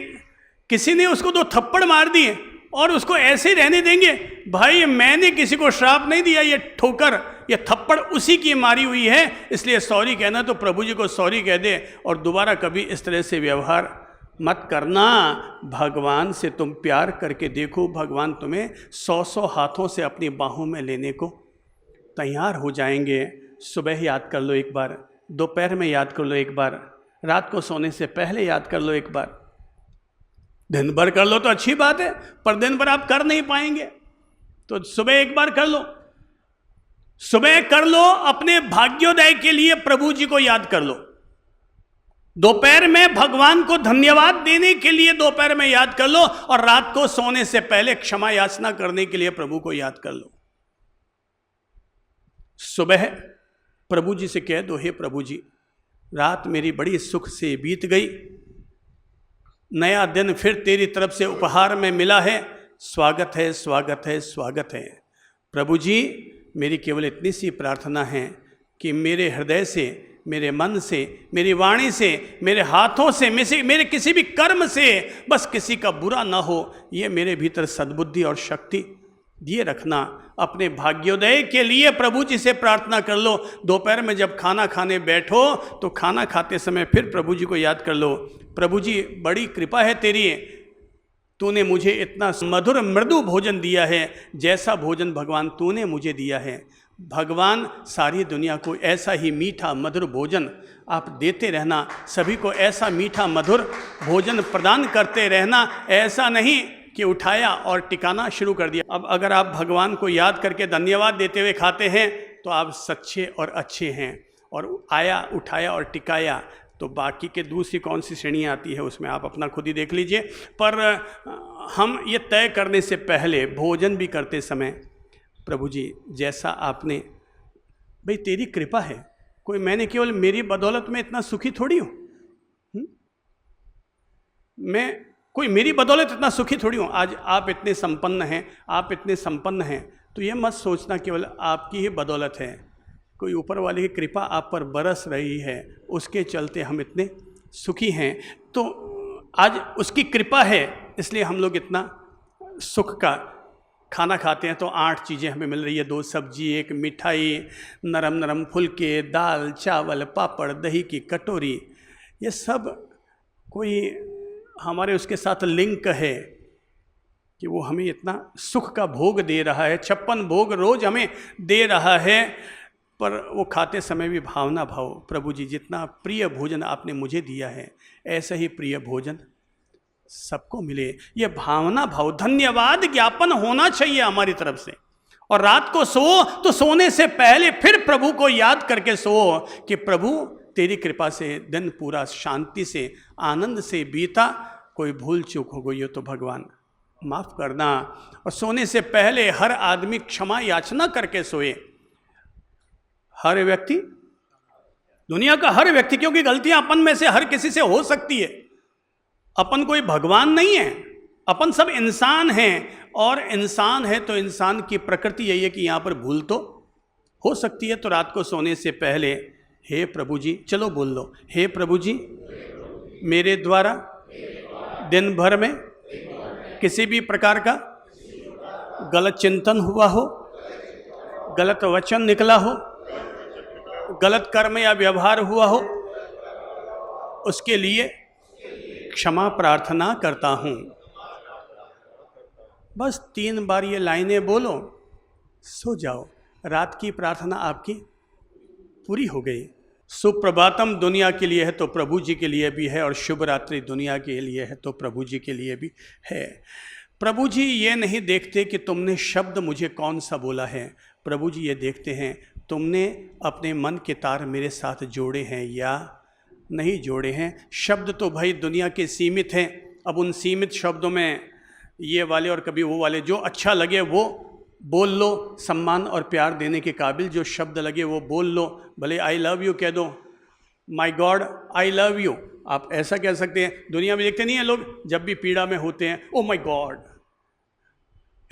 किसी ने उसको 2 थप्पड़ मार दिए और उसको ऐसे ही रहने देंगे? भाई मैंने किसी को श्राप नहीं दिया, ये ठोकर ये थप्पड़ उसी की मारी हुई है। इसलिए सॉरी कहना तो प्रभु जी को सॉरी कह दे और दोबारा कभी इस तरह से व्यवहार मत करना। भगवान से तुम प्यार करके देखो, भगवान तुम्हें 100 हाथों से अपनी बाहों में लेने को तैयार हो जाएंगे। सुबह याद कर लो एक बार, दोपहर में याद कर लो एक बार, रात को सोने से पहले याद कर लो एक बार। दिन भर कर लो तो अच्छी बात है, पर दिन भर आप कर नहीं पाएंगे तो सुबह एक बार कर लो। सुबह कर लो, अपने भाग्योदय के लिए प्रभु जी को याद कर लो। दोपहर में भगवान को धन्यवाद देने के लिए दोपहर में याद कर लो और रात को सोने से पहले क्षमा याचना करने के लिए प्रभु को याद कर लो। सुबह प्रभु जी से कह दो, हे प्रभु जी रात मेरी बड़ी सुख से बीत गई, नया दिन फिर तेरी तरफ से उपहार में मिला है, स्वागत है स्वागत है स्वागत है। प्रभु जी मेरी केवल इतनी सी प्रार्थना है कि मेरे हृदय से, मेरे मन से, मेरी वाणी से, मेरे हाथों से, मेरे किसी भी कर्म से बस किसी का बुरा ना हो, ये मेरे भीतर सद्बुद्धि और शक्ति दिए रखना। अपने भाग्योदय के लिए प्रभु जी से प्रार्थना कर लो। दोपहर में जब खाना खाने बैठो तो खाना खाते समय फिर प्रभु जी को याद कर लो, प्रभु जी बड़ी कृपा है तेरी, तूने मुझे इतना मधुर मृदु भोजन दिया है, जैसा भोजन भगवान तूने मुझे दिया है। भगवान सारी दुनिया को ऐसा ही मीठा मधुर भोजन आप देते रहना, सभी को ऐसा मीठा मधुर भोजन प्रदान करते रहना। ऐसा नहीं कि उठाया और टिकाना शुरू कर दिया। अब अगर आप भगवान को याद करके धन्यवाद देते हुए खाते हैं तो आप सच्चे और अच्छे हैं, और आया उठाया और टिकाया तो बाकी के दूसरी कौन सी श्रेणी आती है उसमें आप अपना खुद ही देख लीजिए। पर हम ये तय करने से पहले भोजन भी करते समय, प्रभु जी जैसा आपने, भाई तेरी कृपा है, कोई मैंने केवल मेरी बदौलत में इतना सुखी थोड़ी हूँ, मैं कोई मेरी बदौलत इतना सुखी थोड़ी हूँ। आज आप इतने संपन्न हैं, आप इतने संपन्न हैं, तो ये मत सोचना केवल आपकी ही बदौलत है, कोई ऊपर वाले की कृपा आप पर बरस रही है, उसके चलते हम इतने सुखी हैं। तो आज उसकी कृपा है, इसलिए हम लोग इतना सुख का खाना खाते हैं। तो 8 चीज़ें हमें मिल रही है, 2 सब्जी, 1 मिठाई, नरम नरम फुलके, दाल चावल, पापड़, दही की कटोरी। ये सब कोई हमारे उसके साथ लिंक है कि वो हमें इतना सुख का भोग दे रहा है, 56 भोग रोज हमें दे रहा है। पर वो खाते समय भी भावना भाव, प्रभु जी जितना प्रिय भोजन आपने मुझे दिया है ऐसा ही प्रिय भोजन सबको मिले। ये भावना भाव, धन्यवाद ज्ञापन होना चाहिए हमारी तरफ से। और रात को सो तो सोने से पहले फिर प्रभु को याद करके सो कि प्रभु तेरी कृपा से दिन पूरा शांति से आनंद से बीता, कोई भूल चूक हो गई हो तो भगवान माफ करना। और सोने से पहले हर आदमी क्षमा याचना करके सोए, हर व्यक्ति, दुनिया का हर व्यक्ति, क्योंकि गलतियां अपन में से हर किसी से हो सकती है। अपन कोई भगवान नहीं है, अपन सब इंसान हैं। और इंसान है तो इंसान की प्रकृति यही है कि यहाँ पर भूल तो हो सकती है। तो रात को सोने से पहले हे प्रभु जी, चलो बोल लो, हे प्रभु जी मेरे द्वारा दिन भर में किसी भी प्रकार का गलत चिंतन हुआ हो, गलत वचन निकला हो, गलत कर्म या व्यवहार हुआ हो, उसके लिए क्षमा प्रार्थना करता हूँ। बस 3 बार ये लाइनें बोलो, सो जाओ, रात की प्रार्थना आपकी पूरी हो गई। सुप्रभातम दुनिया के लिए है तो प्रभु जी के लिए भी है, और शुभ रात्रि दुनिया के लिए है तो प्रभु जी के लिए भी है। प्रभु जी ये नहीं देखते कि तुमने शब्द मुझे कौन सा बोला है, प्रभु जी ये देखते हैं तुमने अपने मन के तार मेरे साथ जोड़े हैं या नहीं जोड़े हैं। शब्द तो भाई दुनिया के सीमित हैं, अब उन सीमित शब्दों में ये वाले और कभी वो वाले, जो अच्छा लगे वो बोल लो, सम्मान और प्यार देने के काबिल जो शब्द लगे वो बोल लो। भले आई लव यू कह दो, my God I love you, आप ऐसा कह सकते हैं। दुनिया में देखते नहीं हैं लोग, जब भी पीड़ा में होते हैं ओ माय गॉड,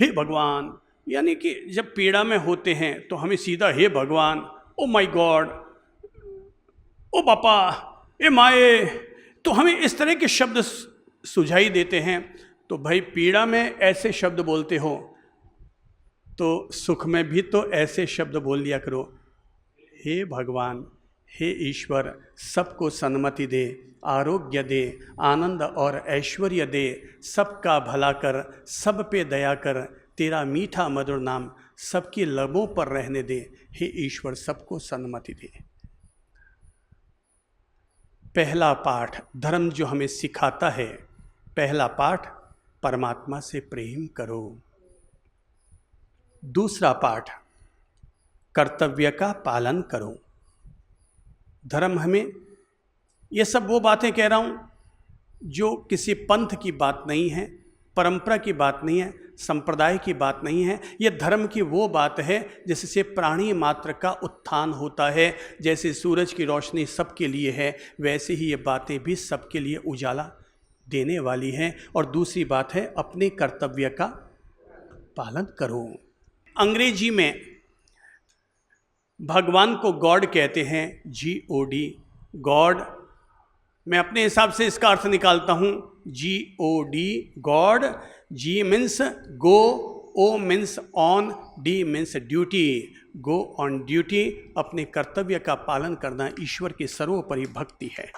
हे भगवान, यानी कि जब पीड़ा में होते हैं तो हमें सीधा हे भगवान, ओ माय गॉड, ओ पापा, ए माए, तो हमें इस तरह के शब्द सुझाई देते हैं। तो भाई पीड़ा में ऐसे शब्द बोलते हो तो सुख में भी तो ऐसे शब्द बोल लिया करो, हे भगवान, हे ईश्वर, सबको सन्मति दे, आरोग्य दे, आनंद और ऐश्वर्य दे, सबका भला कर, सब पे दया कर, तेरा मीठा मधुर नाम सबके लबों पर रहने दे, हे ईश्वर सबको सन्मति दे। पहला पाठ धर्म जो हमें सिखाता है, पहला पाठ परमात्मा से प्रेम करो। दूसरा पाठ कर्तव्य का पालन करो। धर्म हमें, ये सब वो बातें कह रहा हूँ जो किसी पंथ की बात नहीं है, परंपरा की बात नहीं है, संप्रदाय की बात नहीं है। ये धर्म की वो बात है जिससे प्राणी मात्र का उत्थान होता है। जैसे सूरज की रोशनी सबके लिए है, वैसे ही ये बातें भी सबके लिए उजाला देने वाली हैं। और दूसरी बात है अपने कर्तव्य का पालन करो। अंग्रेजी में भगवान को गॉड कहते हैं, GOD, गॉड। मैं अपने हिसाब से इसका अर्थ निकालता हूँ, GOD, God. G means go, O means on, D means duty. Go on duty, अपने कर्तव्य का पालन करना ईश्वर की सर्वोपरि भक्ति है।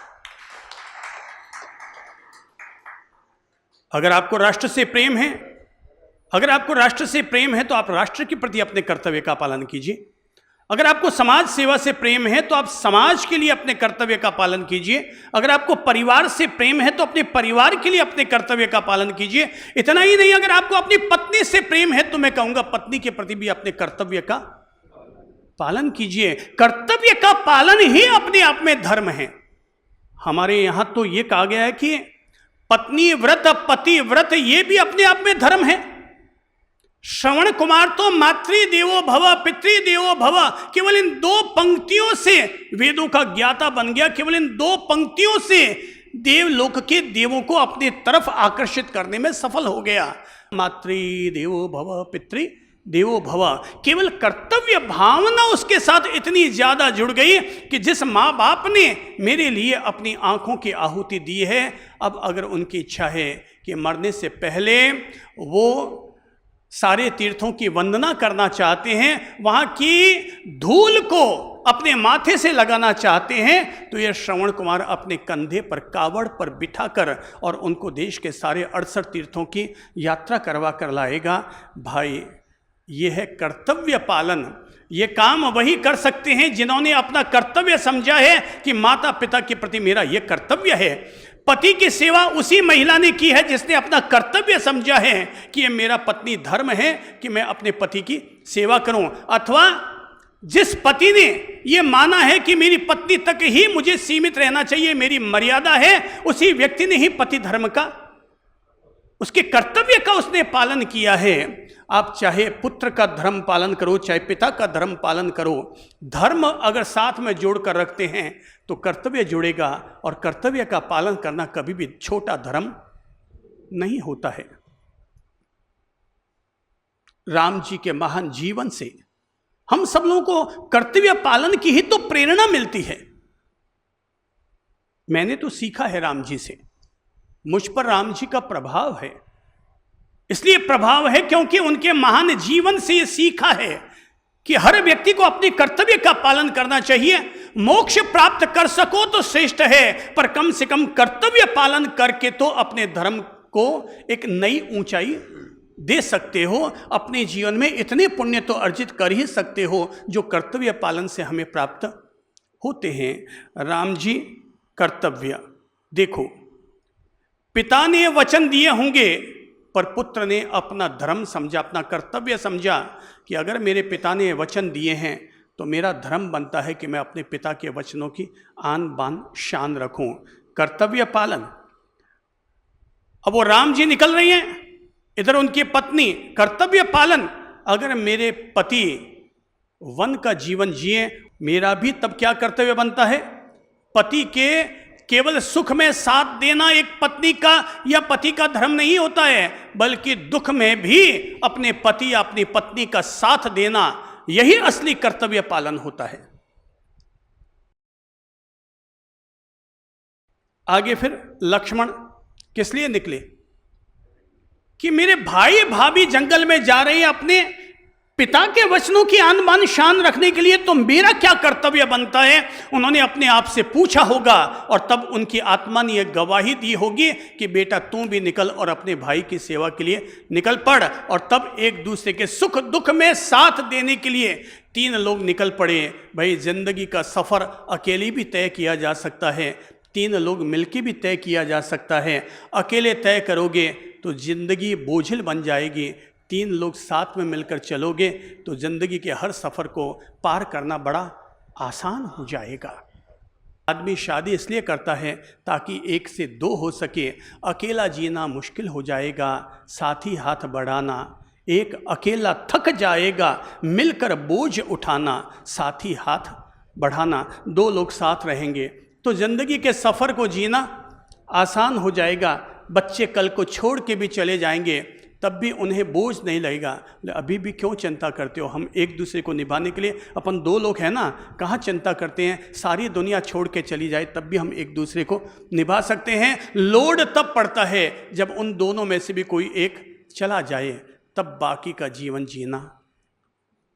अगर आपको राष्ट्र से प्रेम है, अगर आपको राष्ट्र से प्रेम है तो आप राष्ट्र के प्रति अपने कर्तव्य का पालन कीजिए। अगर आपको समाज सेवा से प्रेम है तो आप समाज के लिए अपने कर्तव्य का पालन कीजिए। अगर आपको परिवार से प्रेम है तो अपने परिवार के लिए अपने कर्तव्य का पालन कीजिए। इतना ही नहीं, अगर आपको अपनी पत्नी से प्रेम है तो मैं कहूंगा पत्नी के प्रति भी अपने कर्तव्य का पालन कीजिए। कर्तव्य का पालन ही अपने आप में धर्म है। हमारे यहां तो ये कहा गया है कि पत्नी व्रत पति व्रत ये भी अपने आप में धर्म है। श्रवण कुमार तो मातृदेवो भव पितृदेवो भव, केवल इन 2 पंक्तियों से वेदों का ज्ञाता बन गया। केवल इन 2 पंक्तियों से देवलोक के देवों को अपनी तरफ आकर्षित करने में सफल हो गया। मातृदेवो भव पितृ देवो भव। केवल कर्तव्य भावना उसके साथ इतनी ज्यादा जुड़ गई कि जिस माँ बाप ने मेरे लिए अपनी आंखों की आहुति दी है, अब अगर उनकी इच्छा है कि मरने से पहले वो सारे तीर्थों की वंदना करना चाहते हैं, वहाँ की धूल को अपने माथे से लगाना चाहते हैं, तो ये श्रवण कुमार अपने कंधे पर कावड़ पर बिठाकर और उनको देश के सारे 68 तीर्थों की यात्रा करवा कर लाएगा। भाई, ये है कर्तव्य पालन। ये काम वही कर सकते हैं जिन्होंने अपना कर्तव्य समझा है कि माता पिता के प्रति मेरा ये कर्तव्य है। पति की सेवा उसी महिला ने की है जिसने अपना कर्तव्य समझा है कि ये मेरा पत्नी धर्म है कि मैं अपने पति की सेवा करूं, अथवा जिस पति ने ये माना है कि मेरी पत्नी तक ही मुझे सीमित रहना चाहिए, मेरी मर्यादा है, उसी व्यक्ति ने ही पति धर्म का, उसके कर्तव्य का उसने पालन किया है। आप चाहे पुत्र का धर्म पालन करो, चाहे पिता का धर्म पालन करो, धर्म अगर साथ में जोड़ कर रखते हैं तो कर्तव्य जुड़ेगा, और कर्तव्य का पालन करना कभी भी छोटा धर्म नहीं होता है। राम जी के महान जीवन से हम सब लोगों को कर्तव्य पालन की ही तो प्रेरणा मिलती है। मैंने तो सीखा है राम जी से, मुझ पर राम जी का प्रभाव है। इसलिए प्रभाव है क्योंकि उनके महान जीवन से यह सीखा है कि हर व्यक्ति को अपने कर्तव्य का पालन करना चाहिए। मोक्ष प्राप्त कर सको तो श्रेष्ठ है, पर कम से कम कर्तव्य पालन करके तो अपने धर्म को एक नई ऊंचाई दे सकते हो। अपने जीवन में इतने पुण्य तो अर्जित कर ही सकते हो जो कर्तव्य पालन से हमें प्राप्त होते हैं। राम जी कर्तव्य देखो, पिता ने वचन दिए होंगे पर पुत्र ने अपना धर्म समझा, अपना कर्तव्य समझा कि अगर मेरे पिता ने वचन दिए हैं तो मेरा धर्म बनता है कि मैं अपने पिता के वचनों की आन बान शान रखूं। कर्तव्य पालन। अब वो राम जी निकल रही हैं, इधर उनकी पत्नी कर्तव्य पालन। अगर मेरे पति वन का जीवन जिए, मेरा भी तब क्या कर्तव्य बनता है? पति के केवल सुख में साथ देना एक पत्नी का या पति का धर्म नहीं होता है, बल्कि दुख में भी अपने पति या अपनी पत्नी का साथ देना, यही असली कर्तव्य पालन होता है। आगे फिर लक्ष्मण किस लिए निकले कि मेरे भाई भाभी जंगल में जा रहे हैं अपने पिता के वचनों की आन बान शान रखने के लिए, तो मेरा क्या कर्तव्य बनता है? उन्होंने अपने आप से पूछा होगा और तब उनकी आत्मा ने यह गवाही दी होगी कि बेटा तू भी निकल और अपने भाई की सेवा के लिए निकल पड़। और तब एक दूसरे के सुख दुख में साथ देने के लिए 3 लोग निकल पड़े। भाई, जिंदगी का सफर अकेले भी तय किया जा सकता है, 3 लोग मिलकर भी तय किया जा सकता है। अकेले तय करोगे तो जिंदगी बोझिल बन जाएगी, 3 लोग साथ में मिलकर चलोगे तो जिंदगी के हर सफ़र को पार करना बड़ा आसान हो जाएगा। आदमी शादी इसलिए करता है ताकि 1 से 2 हो सके। अकेला जीना मुश्किल हो जाएगा, साथी हाथ बढ़ाना। एक अकेला थक जाएगा, मिलकर बोझ उठाना, साथी हाथ बढ़ाना। 2 लोग साथ रहेंगे तो जिंदगी के सफ़र को जीना आसान हो जाएगा। बच्चे कल को छोड़ के भी चले जाएंगे तब भी उन्हें बोझ नहीं लगेगा। अभी भी क्यों चिंता करते हो? हम एक दूसरे को निभाने के लिए अपन 2 लोग हैं ना, कहाँ चिंता करते हैं? सारी दुनिया छोड़ के चली जाए तब भी हम एक दूसरे को निभा सकते हैं। लोड तब पड़ता है जब उन दोनों में से भी कोई एक चला जाए, तब बाकी का जीवन जीना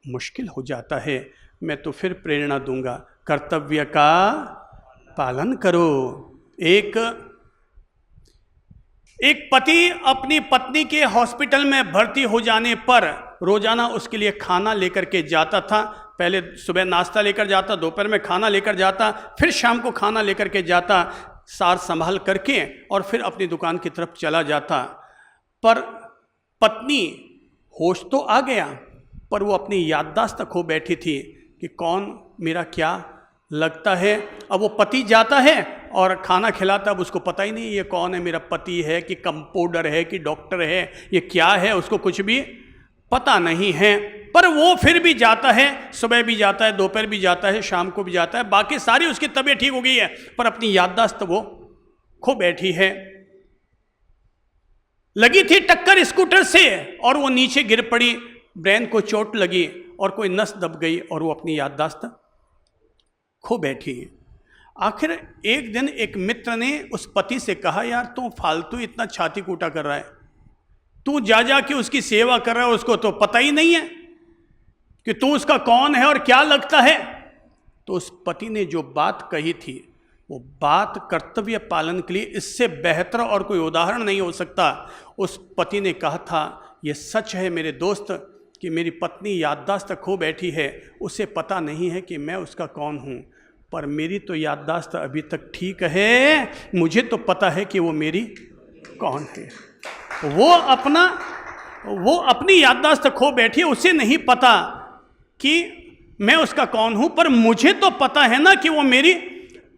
मुश्किल हो जाता है। मैं तो फिर प्रेरणा दूंगा, कर्तव्य का पालन करो। एक पति अपनी पत्नी के हॉस्पिटल में भर्ती हो जाने पर रोजाना उसके लिए खाना लेकर के जाता था। पहले सुबह नाश्ता लेकर जाता, दोपहर में खाना लेकर जाता, फिर शाम को खाना लेकर के जाता, सार संभाल करके और फिर अपनी दुकान की तरफ चला जाता। पर पत्नी होश तो आ गया, पर वो अपनी याददाश्त खो बैठी थी कि कौन मेरा क्या लगता है। अब वो पति जाता है और खाना खिलाता, अब उसको पता ही नहीं ये कौन है, मेरा पति है कि कंपाउंडर है कि डॉक्टर है, ये क्या है, उसको कुछ भी पता नहीं है। पर वो फिर भी जाता है, सुबह भी जाता है, दोपहर भी जाता है, शाम को भी जाता है। बाकी सारी उसकी तबीयत ठीक हो गई है पर अपनी याददाश्त वो खो बैठी है। लगी थी टक्कर स्कूटर से और वो नीचे गिर पड़ी। ब्रेन को चोट लगी और कोई नस दब गई और वो अपनी याददाश्त खो बैठी। आखिर एक दिन एक मित्र ने उस पति से कहा, यार तू फालतू इतना छाती कूटा कर रहा है, तू जा जा के उसकी सेवा कर रहा है, उसको तो पता ही नहीं है कि तू उसका कौन है और क्या लगता है। तो उस पति ने जो बात कही थी वो बात कर्तव्य पालन के लिए इससे बेहतर और कोई उदाहरण नहीं हो सकता। उस पति ने कहा था, ये सच है मेरे दोस्त कि मेरी पत्नी याददाश्त खो बैठी है, उसे पता नहीं है कि मैं उसका कौन हूँ, पर मेरी तो याददाश्त अभी तक ठीक है, मुझे तो पता है कि वो मेरी कौन है। वो अपनी याददाश्त खो बैठी है, उसे नहीं पता कि मैं उसका कौन हूं, पर मुझे तो पता है ना कि वो मेरी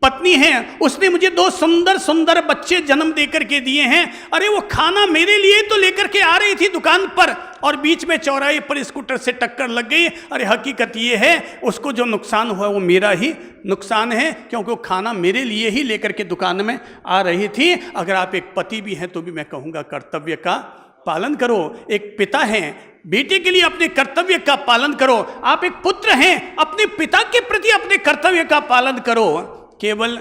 पत्नी है। उसने मुझे 2 सुंदर सुंदर बच्चे जन्म देकर के दिए हैं। अरे वो खाना मेरे लिए तो लेकर के आ रही थी दुकान पर और बीच में चौराहे पर स्कूटर से टक्कर लग गई। अरे हकीकत ये है उसको जो नुकसान हुआ वो मेरा ही नुकसान है, क्योंकि वो खाना मेरे लिए ही लेकर के दुकान में आ रही थी। अगर आप एक पति भी हैं तो भी मैं कहूँगा कर्तव्य का पालन करो। एक पिता हैं, बेटे के लिए अपने कर्तव्य का पालन करो। आप एक पुत्र हैं, अपने पिता के प्रति अपने कर्तव्य का पालन करो। केवल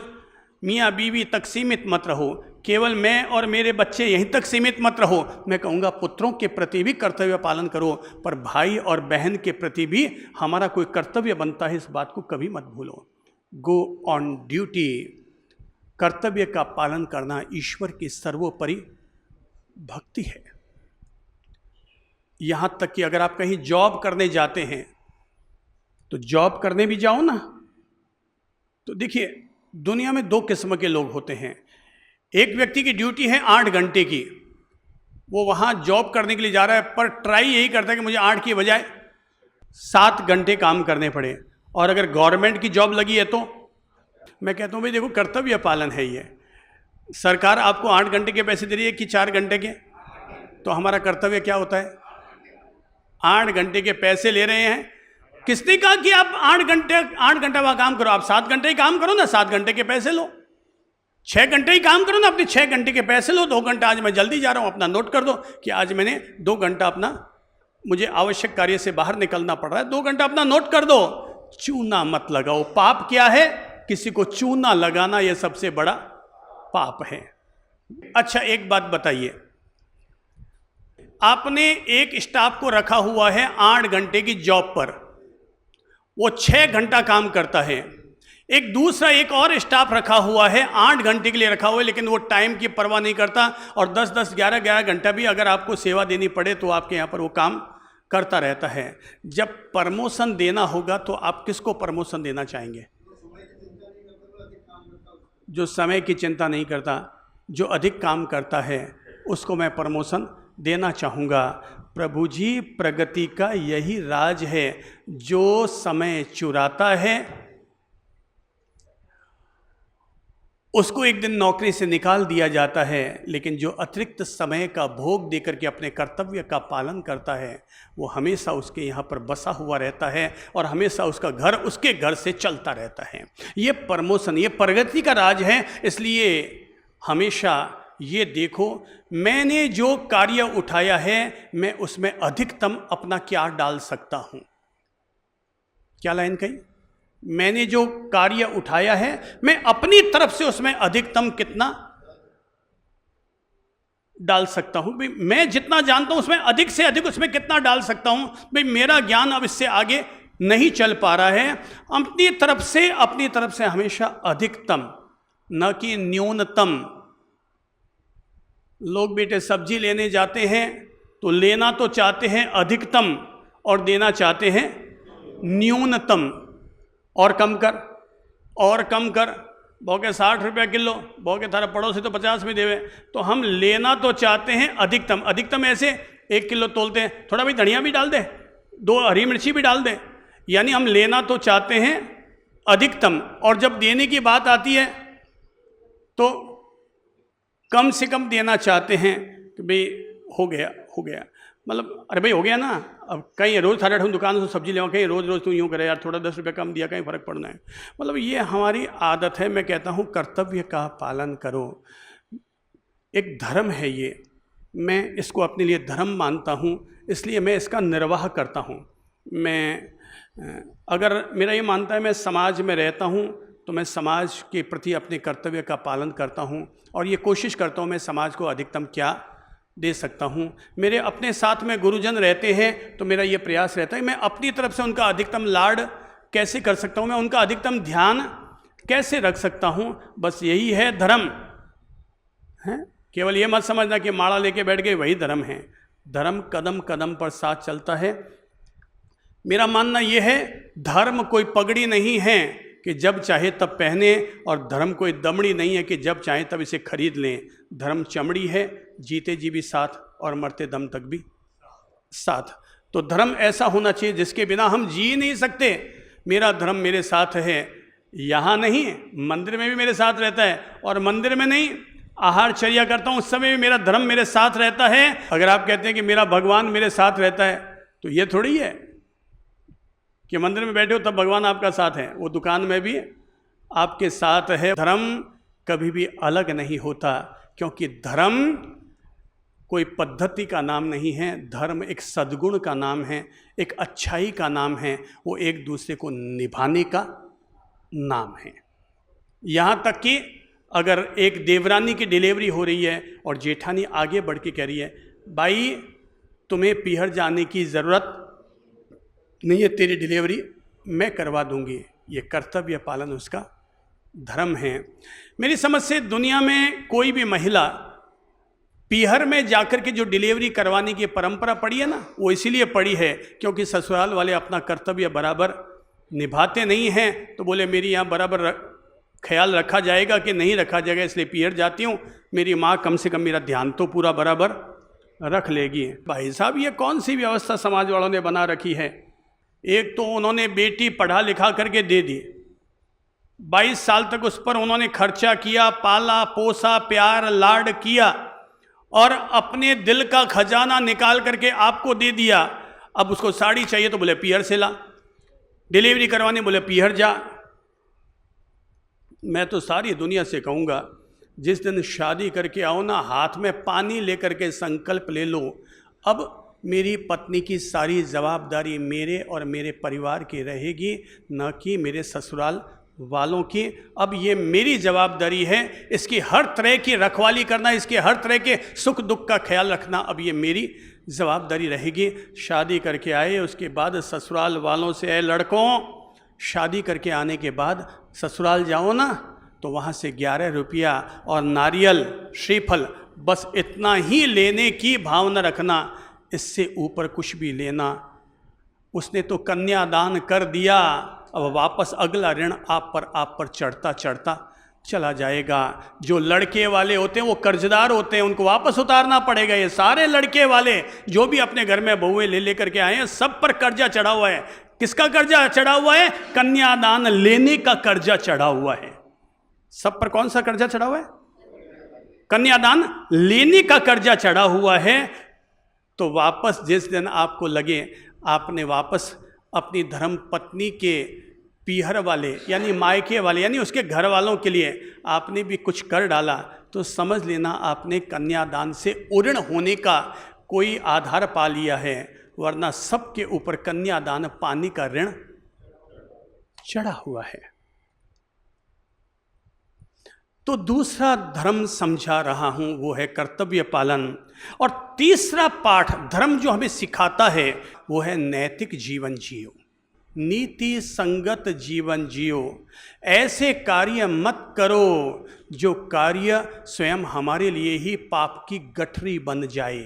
मियाँ बीवी तक सीमित मत रहो, केवल मैं और मेरे बच्चे यहीं तक सीमित मत रहो। मैं कहूँगा पुत्रों के प्रति भी कर्तव्य पालन करो, पर भाई और बहन के प्रति भी हमारा कोई कर्तव्य बनता है, इस बात को कभी मत भूलो। Go on duty. कर्तव्य का पालन करना ईश्वर की सर्वोपरि भक्ति है। यहाँ तक कि अगर आप कहीं जॉब करने जाते हैं तो जॉब करने भी जाओ ना, तो देखिए दुनिया में 2 किस्म के लोग होते हैं। एक व्यक्ति की ड्यूटी है 8 घंटे की, वो वहाँ जॉब करने के लिए जा रहा है, पर ट्राई यही करता है कि मुझे 8 की बजाय 7 घंटे काम करने पड़े। और अगर गवर्नमेंट की जॉब लगी है तो मैं कहता हूँ भाई देखो कर्तव्य पालन है ये। सरकार आपको 8 घंटे के पैसे दे रही है कि 4 घंटे के, तो हमारा कर्तव्य क्या होता है? 8 घंटे के पैसे ले रहे हैं। किसने कहा कि आप 8 घंटे वहाँ काम करो? आप 7 घंटे ही काम करो ना, 7 घंटे के पैसे लो। 6 घंटे ही काम करो ना, अपने 6 घंटे के पैसे लो। 2 घंटा आज मैं जल्दी जा रहा हूँ, अपना नोट कर दो कि आज मैंने 2 घंटा अपना, मुझे आवश्यक कार्य से बाहर निकलना पड़ रहा है, 2 घंटा अपना नोट कर दो। चूना मत लगाओ। पाप क्या है? किसी को चूना लगाना यह सबसे बड़ा पाप है। अच्छा एक बात बताइए, आपने एक स्टाफ को रखा हुआ है 8 घंटे की जॉब पर, वो 6 घंटा काम करता है। एक और स्टाफ रखा हुआ है 8 घंटे के लिए रखा हुआ है, लेकिन वो टाइम की परवाह नहीं करता और 10-10, 11-11 घंटा भी अगर आपको सेवा देनी पड़े तो आपके यहाँ पर वो काम करता रहता है। जब प्रमोशन देना होगा तो आप किसको प्रमोशन देना चाहेंगे? जो समय की चिंता नहीं करता, जो अधिक काम करता है, उसको मैं प्रमोशन देना चाहूँगा। प्रभु जी, प्रगति का यही राज है। जो समय चुराता है उसको एक दिन नौकरी से निकाल दिया जाता है, लेकिन जो अतिरिक्त समय का भोग देकर के अपने कर्तव्य का पालन करता है वो हमेशा उसके यहाँ पर बसा हुआ रहता है और हमेशा उसका घर उसके घर से चलता रहता है। ये प्रमोशन, ये प्रगति का राज है। इसलिए हमेशा ये देखो, मैंने जो कार्य उठाया है मैं उसमें अधिकतम अपना क्या डाल सकता हूँ। क्या लाइन कही? मैंने जो कार्य उठाया है मैं अपनी तरफ से उसमें अधिकतम कितना डाल सकता हूं। भाई मैं जितना जानता हूं उसमें अधिक से अधिक उसमें कितना डाल सकता हूं। भाई मेरा ज्ञान अब इससे आगे नहीं चल पा रहा है। अपनी तरफ से हमेशा अधिकतम, न कि न्यूनतम। लोग बेटे सब्जी लेने जाते हैं तो लेना तो चाहते हैं अधिकतम और देना चाहते हैं न्यूनतम। और कम कर भौके 60 रुपया किलो, भौके थारा पड़ोसी तो 50 में देवे। तो हम लेना तो चाहते हैं अधिकतम ऐसे 1 किलो तोलते हैं, थोड़ा भी धनिया भी डाल दे, 2 हरी मिर्ची भी डाल दे, यानी हम लेना तो चाहते हैं अधिकतम। और जब देने की बात आती है तो कम से कम देना चाहते हैं कि भाई हो गया, मतलब अरे भाई हो गया ना। अब कहीं रोज़ थारा दुकान से सब्जी लेवा, कहीं रोज़ तू यूँ करे यार, थोड़ा 10 रुपये कम दिया, कहीं फ़र्क पड़ना है। मतलब ये हमारी आदत है। मैं कहता हूँ कर्तव्य का पालन करो, एक धर्म है ये। मैं इसको अपने लिए धर्म मानता हूँ। इसलिए मैं इसका निर्वाह करता हूँ। अगर मेरा ये मानता है मैं समाज में रहता हूँ तो मैं समाज के प्रति अपने कर्तव्य का पालन करता हूँ और ये कोशिश करता हूँ मैं समाज को अधिकतम क्या दे सकता हूँ। मेरे अपने साथ में गुरुजन रहते हैं तो मेरा ये प्रयास रहता है मैं अपनी तरफ से उनका अधिकतम लाड कैसे कर सकता हूँ, मैं उनका अधिकतम ध्यान कैसे रख सकता हूँ। बस यही है धर्म है। केवल ये मत समझना कि माला लेके बैठ गए वही धर्म है। धर्म कदम कदम पर साथ चलता है। मेरा मानना यह है धर्म कोई पगड़ी नहीं है कि जब चाहे तब पहने, और धर्म कोई दमड़ी नहीं है कि जब चाहे तब इसे खरीद लें। धर्म चमड़ी है, जीते जी भी साथ और मरते दम तक भी साथ। तो धर्म ऐसा होना चाहिए जिसके बिना हम जी नहीं सकते। मेरा धर्म मेरे साथ है, यहाँ नहीं मंदिर में भी मेरे साथ रहता है, और मंदिर में नहीं आहारचर्या करता हूँ उस समय भी मेरा धर्म मेरे साथ रहता है। अगर आप कहते हैं कि मेरा भगवान मेरे साथ रहता है तो ये थोड़ी है कि मंदिर में बैठे हो तब भगवान आपका साथ है, वो दुकान में भी आपके साथ है। धर्म कभी भी अलग नहीं होता, क्योंकि धर्म कोई पद्धति का नाम नहीं है। धर्म एक सद्गुण का नाम है, एक अच्छाई का नाम है, वो एक दूसरे को निभाने का नाम है। यहाँ तक कि अगर एक देवरानी की डिलीवरी हो रही है और जेठानी आगे बढ़ के कह रही है भाई तुम्हें पीहर जाने की ज़रूरत नहीं है, तेरी डिलीवरी मैं करवा दूंगी, ये कर्तव्य पालन उसका धर्म है। मेरी समझ से दुनिया में कोई भी महिला पीहर में जाकर के जो डिलीवरी करवाने की परंपरा पड़ी है ना, वो इसीलिए पड़ी है क्योंकि ससुराल वाले अपना कर्तव्य बराबर निभाते नहीं हैं। तो बोले मेरी यहाँ बराबर ख्याल रखा जाएगा कि नहीं रखा जाएगा, इसलिए पीहर जाती हूँ, मेरी माँ कम से कम मेरा ध्यान तो पूरा बराबर रख लेगी। भाई साहब ये कौन सी व्यवस्था समाज वालों ने बना रखी है। एक तो उन्होंने बेटी पढ़ा लिखा करके दे दी, 22 साल तक उस पर उन्होंने खर्चा किया, पाला पोसा, प्यार लाड किया, और अपने दिल का खजाना निकाल करके आपको दे दिया। अब उसको साड़ी चाहिए तो बोले पीहर से ला, डिलीवरी करवाने बोले पीहर जा। मैं तो सारी दुनिया से कहूँगा जिस दिन शादी करके आओ ना, हाथ में पानी लेकर के संकल्प ले लो अब मेरी पत्नी की सारी जवाबदारी मेरे और मेरे परिवार की रहेगी, न कि मेरे ससुराल वालों की। अब ये मेरी जवाबदारी है, इसकी हर तरह की रखवाली करना, इसके हर तरह के सुख दुख का ख्याल रखना अब ये मेरी जवाबदारी रहेगी। शादी करके आए उसके बाद ससुराल वालों से लड़कों शादी करके आने के बाद ससुराल जाओ ना तो वहाँ से 11 रुपया और नारियल श्रीफल बस इतना ही लेने की भावना रखना, इससे ऊपर कुछ भी लेना। उसने तो कन्यादान कर दिया, अब वापस अगला ऋण आप पर चढ़ता चढ़ता चला जाएगा। जो लड़के वाले होते हैं वो कर्जदार होते हैं, उनको वापस उतारना पड़ेगा। ये सारे लड़के वाले जो भी अपने घर में बहुएं ले लेकर के आए हैं सब पर कर्जा चढ़ा हुआ है। किसका कर्जा चढ़ा हुआ है? कन्यादान लेने का कर्जा चढ़ा हुआ है। सब पर कौन सा कर्जा चढ़ा हुआ है? कन्यादान लेने का कर्जा चढ़ा हुआ है। तो वापस जिस दिन आपको लगे आपने वापस अपनी धर्म पत्नी के पीहर वाले यानी मायके वाले यानी उसके घर वालों के लिए आपने भी कुछ कर डाला, तो समझ लेना आपने कन्यादान से उऋण होने का कोई आधार पा लिया है, वरना सबके ऊपर कन्यादान पाने का ऋण चढ़ा हुआ है। तो दूसरा धर्म समझा रहा हूं वो है कर्तव्य पालन, और तीसरा पाठ धर्म जो हमें सिखाता है वो है नैतिक जीवन जियो, नीति संगत जीवन जियो। ऐसे कार्य मत करो जो कार्य स्वयं हमारे लिए ही पाप की गठरी बन जाए,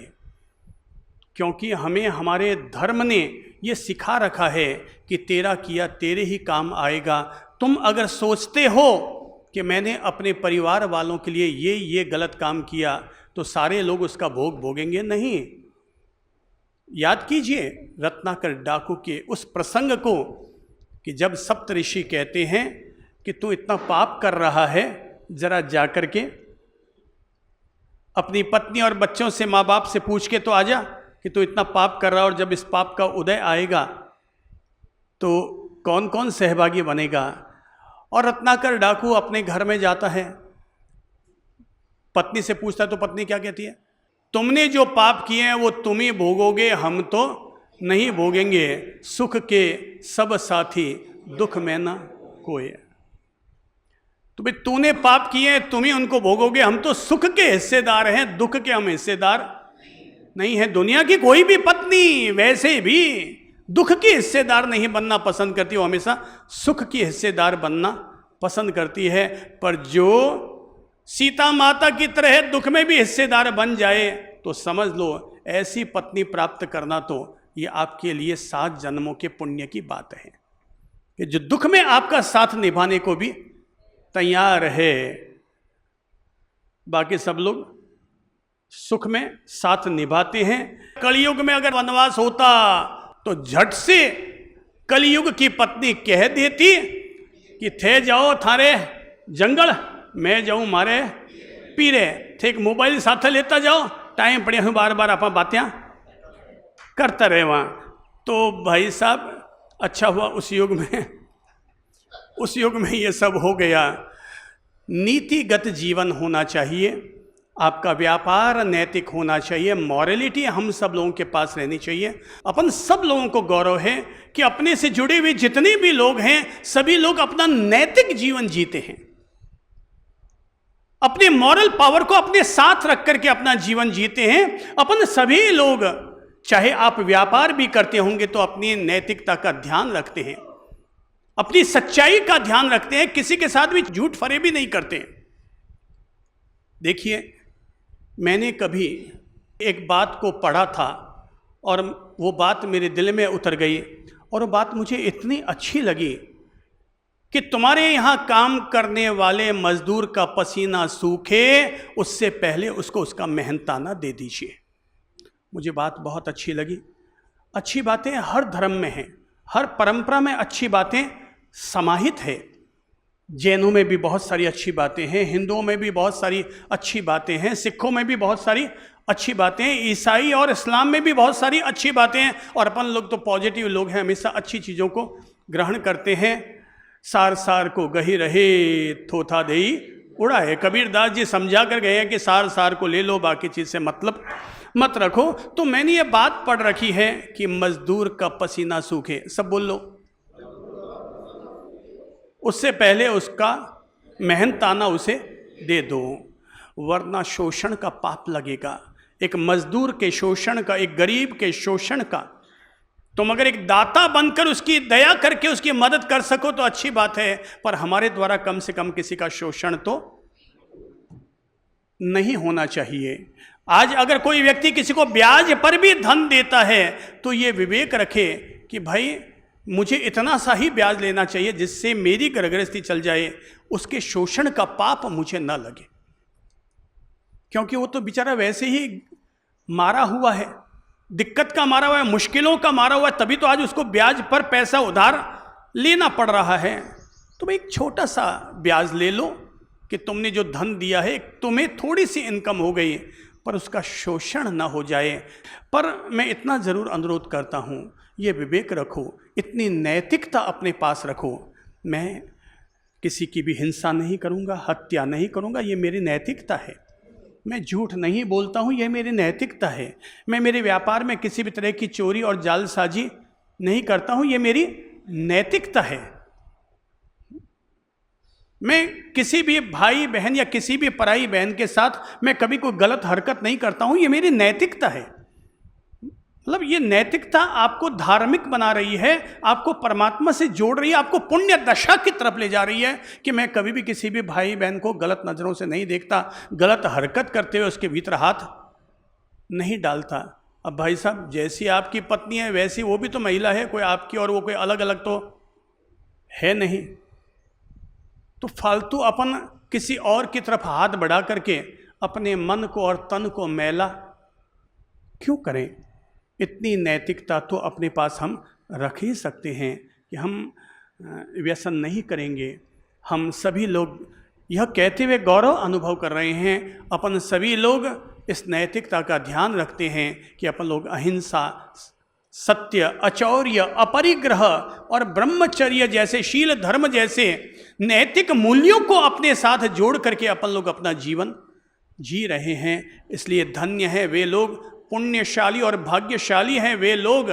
क्योंकि हमें हमारे धर्म ने ये सिखा रखा है कि तेरा किया तेरे ही काम आएगा। तुम अगर सोचते हो कि मैंने अपने परिवार वालों के लिए ये गलत काम किया तो सारे लोग उसका भोग भोगेंगे, नहीं। याद कीजिए रत्नाकर डाकू के उस प्रसंग को कि जब सप्तऋषि कहते हैं कि तू इतना पाप कर रहा है, जरा जाकर के अपनी पत्नी और बच्चों से माँ बाप से पूछ के तो आ जा कि तू इतना पाप कर रहा है, और जब इस पाप का उदय आएगा तो कौन कौन सहभागी बनेगा। और रत्नाकर डाकू अपने घर में जाता है, पत्नी से पूछता है तो पत्नी क्या कहती है? तुमने जो पाप किए हैं वो तुम ही भोगोगे, हम तो नहीं भोगेंगे। सुख के सब साथी, दुख में ना कोई। तो भाई तूने पाप किए हैं, तुम ही उनको भोगोगे, हम तो सुख के हिस्सेदार हैं, दुख के हम हिस्सेदार नहीं है। दुनिया की कोई भी पत्नी वैसे भी दुख की हिस्सेदार नहीं बनना पसंद करती, वो हमेशा सुख की हिस्सेदार बनना पसंद करती है। पर जो सीता माता की तरह दुख में भी हिस्सेदार बन जाए तो समझ लो ऐसी पत्नी प्राप्त करना तो ये आपके लिए 7 जन्मों के पुण्य की बात है, कि जो दुख में आपका साथ निभाने को भी तैयार है। बाकी सब लोग सुख में साथ निभाते हैं। कलयुग में अगर वनवास होता तो झट से कलयुग की पत्नी कह देती कि थे जाओ थारे जंगल, मैं जाऊं मारे पीरे, थे एक मोबाइल साथ लेता जाओ, टाइम पड़े हूँ बार बार आप बातें करता रहे वहाँ। तो भाई साहब अच्छा हुआ उस युग में ये सब हो गया। नीतिगत जीवन होना चाहिए, आपका व्यापार नैतिक होना चाहिए, मॉरलिटी हम सब लोगों के पास रहनी चाहिए। अपन सब लोगों को गौरव है कि अपने से जुड़े हुए जितने भी लोग हैं सभी लोग अपना नैतिक जीवन जीते हैं, अपने मॉरल पावर को अपने साथ रख करके अपना जीवन जीते हैं। अपन सभी लोग, चाहे आप व्यापार भी करते होंगे तो अपनी नैतिकता का ध्यान रखते हैं, अपनी सच्चाई का ध्यान रखते हैं, किसी के साथ भी झूठ फरेबी नहीं करते हैं। देखिए, मैंने कभी एक बात को पढ़ा था और वो बात मेरे दिल में उतर गई, और वो बात मुझे इतनी अच्छी लगी कि तुम्हारे यहाँ काम करने वाले मजदूर का पसीना सूखे उससे पहले उसको उसका मेहनताना दे दीजिए। मुझे बात बहुत अच्छी लगी। अच्छी बातें हर धर्म में हैं, हर परंपरा में अच्छी बातें समाहित है। जैनों में भी बहुत सारी अच्छी बातें हैं, हिंदुओं में भी बहुत सारी अच्छी बातें हैं, सिखों में भी बहुत सारी अच्छी बातें हैं, ईसाई और इस्लाम में भी बहुत सारी अच्छी बातें हैं। और अपन लोग तो पॉजिटिव लोग हैं, हमेशा अच्छी चीज़ों को ग्रहण करते हैं। सार सार को गही रहे थोथा देई उड़ा है, कबीरदास जी समझा कर गए हैं कि सार सार को ले लो, बाकी चीज़ से मतलब मत रखो। तो मैंने ये बात पढ़ रखी है कि मजदूर का पसीना सूखे, सब बोल लो, उससे पहले उसका मेहनताना उसे दे दो, वरना शोषण का पाप लगेगा। एक मजदूर के शोषण का, एक गरीब के शोषण का तुम अगर एक दाता बनकर उसकी दया करके उसकी मदद कर सको तो अच्छी बात है, पर हमारे द्वारा कम से कम किसी का शोषण तो नहीं होना चाहिए। आज अगर कोई व्यक्ति किसी को ब्याज पर भी धन देता है तो ये विवेक रखे कि भाई मुझे इतना सा ही ब्याज लेना चाहिए जिससे मेरी गृहस्थी चल जाए, उसके शोषण का पाप मुझे न लगे, क्योंकि वो तो बेचारा वैसे ही मारा हुआ है, दिक्कत का मारा हुआ है, मुश्किलों का मारा हुआ है, तभी तो आज उसको ब्याज पर पैसा उधार लेना पड़ रहा है। तो भाई एक छोटा सा ब्याज ले लो कि तुमने जो धन दिया है तुम्हें थोड़ी सी इनकम हो गई, पर उसका शोषण ना हो जाए। पर मैं इतना ज़रूर अनुरोध करता हूँ, ये विवेक रखो, इतनी नैतिकता अपने पास रखो। मैं किसी की भी हिंसा नहीं करूँगा, हत्या नहीं करूँगा, ये मेरी नैतिकता है। मैं झूठ नहीं बोलता हूँ, यह मेरी नैतिकता है। मैं मेरे व्यापार में किसी भी तरह की चोरी और जालसाजी नहीं करता हूँ, यह मेरी नैतिकता है। मैं किसी भी भाई बहन या किसी भी पराई बहन के साथ मैं कभी कोई गलत हरकत नहीं करता हूँ, ये मेरी नैतिकता है। मतलब ये नैतिकता आपको धार्मिक बना रही है, आपको परमात्मा से जोड़ रही है, आपको पुण्य दशा की तरफ ले जा रही है कि मैं कभी भी किसी भी भाई बहन को गलत नज़रों से नहीं देखता, गलत हरकत करते हुए उसके भीतर हाथ नहीं डालता। अब भाई साहब, जैसी आपकी पत्नी है वैसी वो भी तो महिला है, कोई आपकी और वो कोई अलग अलग तो है नहीं। तो फालतू अपन किसी और की तरफ हाथ बढ़ा करके अपने मन को और तन को मैला क्यों करें? इतनी नैतिकता तो अपने पास हम रख ही सकते हैं कि हम व्यसन नहीं करेंगे। हम सभी लोग यह कहते हुए गौरव अनुभव कर रहे हैं, अपन सभी लोग इस नैतिकता का ध्यान रखते हैं कि अपन लोग अहिंसा, सत्य, अचौर्य, अपरिग्रह और ब्रह्मचर्य जैसे शील धर्म जैसे नैतिक मूल्यों को अपने साथ जोड़ करके अपन लोग अपना जीवन जी रहे हैं। इसलिए धन्य है वे लोग, पुण्यशाली और भाग्यशाली हैं वे लोग,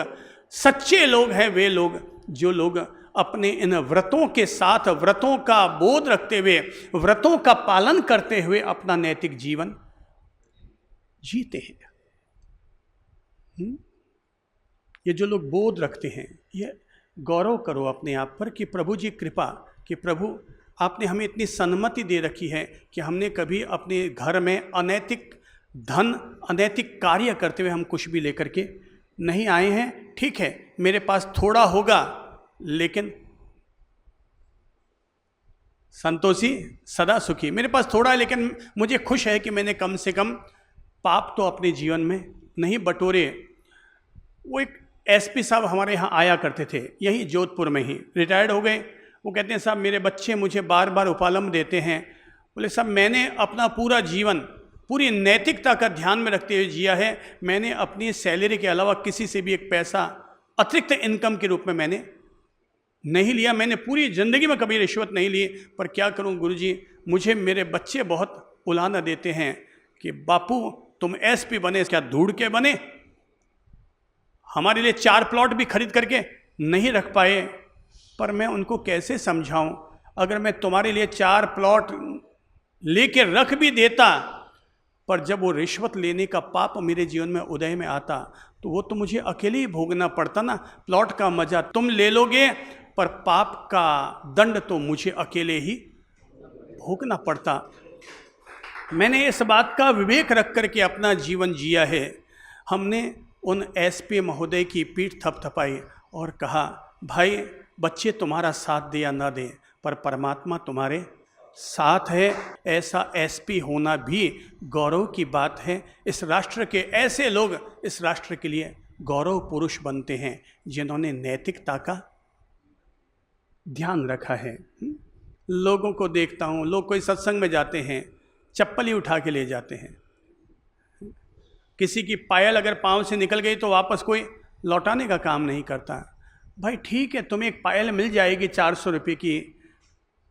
सच्चे लोग हैं वे लोग जो लोग अपने इन व्रतों के साथ, व्रतों का बोध रखते हुए, व्रतों का पालन करते हुए अपना नैतिक जीवन जीते हैं। ये जो लोग बोध रखते हैं, ये गौरव करो अपने आप पर कि प्रभु जी कृपा, कि प्रभु आपने हमें इतनी सन्मति दे रखी है कि हमने कभी अपने घर में अनैतिक धन, अनैतिक कार्य करते हुए हम कुछ भी लेकर के नहीं आए हैं। ठीक है, मेरे पास थोड़ा होगा, लेकिन संतोषी सदा सुखी। मेरे पास थोड़ा है, लेकिन मुझे खुश है कि मैंने कम से कम पाप तो अपने जीवन में नहीं बटोरे। वो एक एसपी साहब हमारे यहाँ आया करते थे, यही जोधपुर में ही, रिटायर्ड हो गए। वो कहते हैं साहब मेरे बच्चे मुझे बार बार उपालंब देते हैं। बोले साहब मैंने अपना पूरा जीवन पूरी नैतिकता का ध्यान में रखते हुए जिया है। मैंने अपनी सैलरी के अलावा किसी से भी एक पैसा अतिरिक्त इनकम के रूप में मैंने नहीं लिया। मैंने पूरी ज़िंदगी में कभी रिश्वत नहीं ली। पर क्या करूं गुरुजी, मुझे मेरे बच्चे बहुत उलाहना देते हैं कि बापू तुम एसपी बने, क्या धूड़ के बने, हमारे लिए 4 प्लॉट भी खरीद करके नहीं रख पाए। पर मैं उनको कैसे समझाऊं, अगर मैं तुम्हारे लिए 4 प्लॉट लेके रख भी देता, पर जब वो रिश्वत लेने का पाप मेरे जीवन में उदय में आता तो वो तो मुझे अकेले ही भोगना पड़ता ना। प्लॉट का मजा तुम ले लोगे, पर पाप का दंड तो मुझे अकेले ही भोगना पड़ता। मैंने इस बात का विवेक रख करके अपना जीवन जिया है। हमने उन एसपी महोदय की पीठ थपथपाई और कहा भाई बच्चे तुम्हारा साथ दे या ना दे, पर परमात्मा तुम्हारे साथ है। ऐसा एसपी होना भी गौरव की बात है। इस राष्ट्र के ऐसे लोग इस राष्ट्र के लिए गौरव पुरुष बनते हैं जिन्होंने नैतिकता का ध्यान रखा है। लोगों को देखता हूँ, लोग कोई सत्संग में जाते हैं, चप्पल ही उठा के ले जाते हैं। किसी की पायल अगर पाँव से निकल गई तो वापस कोई लौटाने का काम नहीं करता। भाई ठीक है, तुम्हें एक पायल मिल जाएगी 400 रुपये की,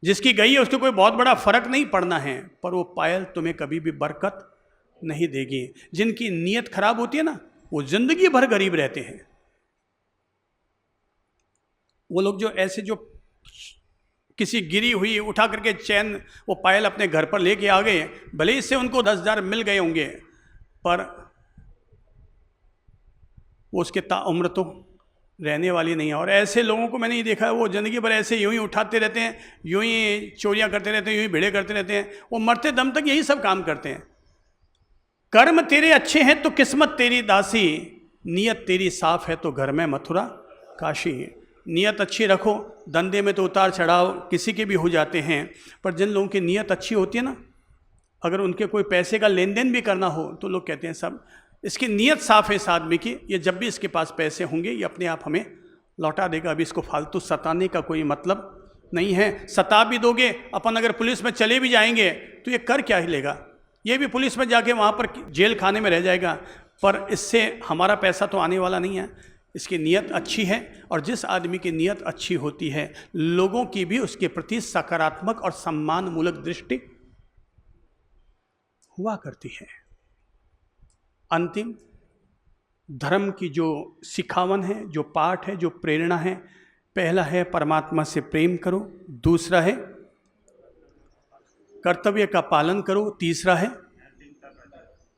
जिसकी गई है उसको कोई बहुत बड़ा फर्क नहीं पड़ना है, पर वो पायल तुम्हें कभी भी बरकत नहीं देगी। जिनकी नीयत खराब होती है ना, वो जिंदगी भर गरीब रहते हैं। वो लोग जो ऐसे जो किसी गिरी हुई उठा करके चैन वो पायल अपने घर पर लेके आ गए, भले इससे उनको 10,000 मिल गए होंगे, पर वो उसके ताउम्र तो रहने वाली नहीं है। और ऐसे लोगों को मैंने ये देखा है, वो ज़िंदगी भर ऐसे यूं ही उठाते रहते हैं, यूं ही चोरियां करते रहते हैं, यूं ही भिड़े करते रहते हैं। वो मरते दम तक यही सब काम करते हैं। कर्म तेरे अच्छे हैं तो किस्मत तेरी दासी, नीयत तेरी साफ है तो घर में मथुरा काशी। नीयत अच्छी रखो, धंधे में तो उतार चढ़ाव किसी के भी हो जाते हैं, पर जिन लोगों की नीयत अच्छी होती है ना, अगर उनके कोई पैसे का लेन देन भी करना हो तो लोग कहते हैं सब इसकी नीयत साफ है इस आदमी की, ये जब भी इसके पास पैसे होंगे ये अपने आप हमें लौटा देगा, अभी इसको फालतू सताने का कोई मतलब नहीं है। सता भी दोगे, अपन अगर पुलिस में चले भी जाएंगे तो ये कर क्या ही लेगा, ये भी पुलिस में जाके वहाँ पर जेल खाने में रह जाएगा, पर इससे हमारा पैसा तो आने वाला नहीं है। इसकी नीयत अच्छी है, और जिस आदमी की नीयत अच्छी होती है लोगों की भी उसके प्रति सकारात्मक और सम्मानमूलक दृष्टि हुआ करती है। अंतिम धर्म की जो सिखावन है, जो पाठ है, जो प्रेरणा है, पहला है परमात्मा से प्रेम करो, दूसरा है कर्तव्य का पालन करो, तीसरा है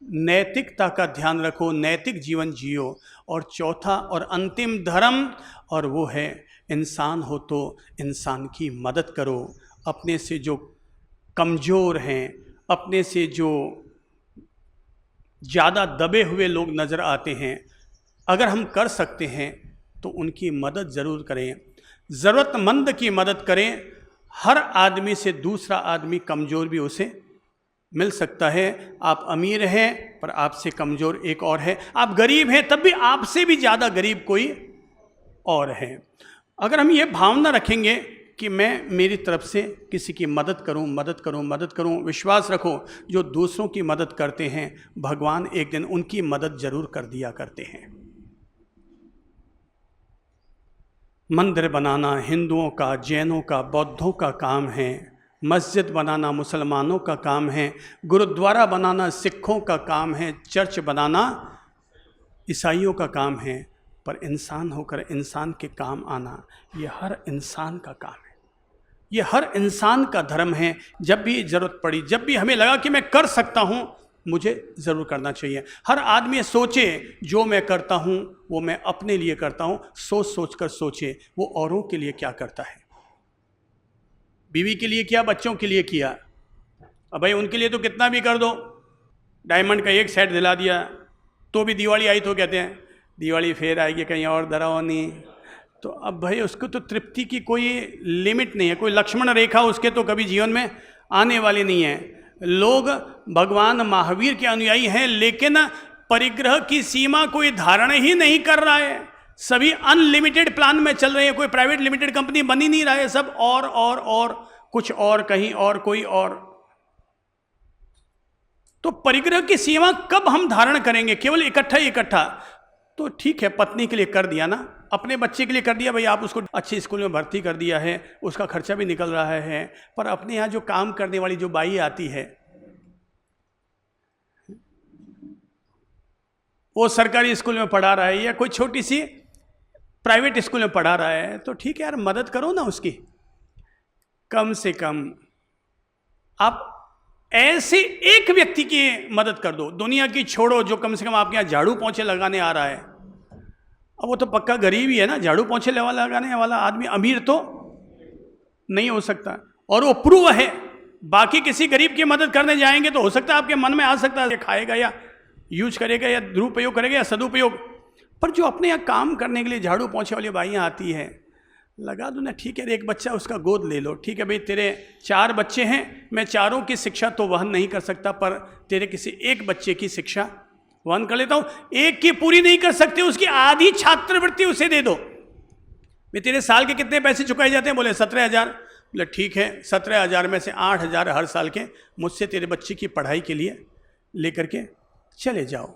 नैतिकता का ध्यान रखो, नैतिक जीवन जियो, और चौथा और अंतिम धर्म, और वो है इंसान हो तो इंसान की मदद करो। अपने से जो कमज़ोर हैं, अपने से जो ज़्यादा दबे हुए लोग नज़र आते हैं, अगर हम कर सकते हैं तो उनकी मदद ज़रूर करें, ज़रूरतमंद की मदद करें। हर आदमी से दूसरा आदमी कमज़ोर भी उसे मिल सकता है। आप अमीर हैं पर आपसे कमज़ोर एक और है, आप गरीब हैं तब भी आपसे भी ज़्यादा गरीब कोई और है। अगर हम ये भावना रखेंगे कि मैं मेरी तरफ से किसी की मदद करूं, मदद करूं, मदद करूं, विश्वास रखो जो दूसरों की मदद करते हैं भगवान एक दिन उनकी मदद जरूर कर दिया करते हैं। मंदिर बनाना हिंदुओं का, जैनों का, बौद्धों का काम है, मस्जिद बनाना मुसलमानों का काम है, गुरुद्वारा बनाना सिखों का काम है, चर्च बनाना ईसाइयों का काम है, पर इंसान होकर इंसान के काम आना ये हर इंसान का काम है, ये हर इंसान का धर्म है। जब भी ज़रूरत पड़ी, जब भी हमें लगा कि मैं कर सकता हूँ, मुझे ज़रूर करना चाहिए। हर आदमी सोचे जो मैं करता हूँ वो मैं अपने लिए करता हूँ, सोच सोच कर सोचे वो औरों के लिए क्या करता है। बीवी के लिए किया, बच्चों के लिए किया, अब भाई उनके लिए तो कितना भी कर दो, डायमंड का एक सेट दिला दिया तो भी दिवाली आई तो कहते हैं दिवाली फिर आएगी, कहीं और डराओ नहीं। तो अब भाई उसको तो तृप्ति की कोई लिमिट नहीं है, कोई लक्ष्मण रेखा उसके तो कभी जीवन में आने वाली नहीं है। लोग भगवान महावीर के अनुयायी हैं, लेकिन परिग्रह की सीमा कोई धारण ही नहीं कर रहा है। सभी अनलिमिटेड प्लान में चल रहे हैं, कोई प्राइवेट लिमिटेड कंपनी बन ही नहीं रहा है, सब और कुछ और, कहीं और, कोई और। तो परिग्रह की सीमा कब हम धारण करेंगे? केवल इकट्ठा। तो ठीक है, पत्नी के लिए कर दिया ना, अपने बच्चे के लिए कर दिया, भाई आप उसको अच्छे स्कूल में भर्ती कर दिया है, उसका खर्चा भी निकल रहा है, पर अपने यहाँ जो काम करने वाली जो बाई आती है वो सरकारी स्कूल में पढ़ा रहा है या कोई छोटी सी प्राइवेट स्कूल में पढ़ा रहा है, तो ठीक है यार, मदद करो ना उसकी। कम से कम आप ऐसे एक व्यक्ति की मदद कर दो, दुनिया की छोड़ो, जो कम से कम आपके यहाँ झाड़ू पोंछे लगाने आ रहा है। अब वो तो पक्का गरीब ही है ना, झाड़ू पोंछे लगाने वाला आदमी अमीर तो नहीं हो सकता, और वो प्रूव है। बाकी किसी गरीब की मदद करने जाएंगे तो हो सकता है आपके मन में आ सकता है खाएगा या यूज करेगा या दुरुपयोग करेगा या सदुपयोग, पर जो अपने यहाँ काम करने के लिए झाड़ू पोंछे वाली बाइयाँ आती है, लगा दो ना, ठीक है, एक बच्चा उसका गोद ले लो, ठीक है भाई तेरे 4 बच्चे हैं, मैं चारों की शिक्षा तो वहन नहीं कर सकता, पर तेरे किसी एक बच्चे की शिक्षा वहन कर लेता हूँ। एक की पूरी नहीं कर सकते, उसकी आधी छात्रवृत्ति उसे दे दो। भाई तेरे साल के कितने पैसे चुकाए जाते हैं? बोले 17,000। बोले ठीक है, 17,000 में से 8,000 हर साल के मुझसे तेरे बच्चे की पढ़ाई के लिए लेकर के चले जाओ।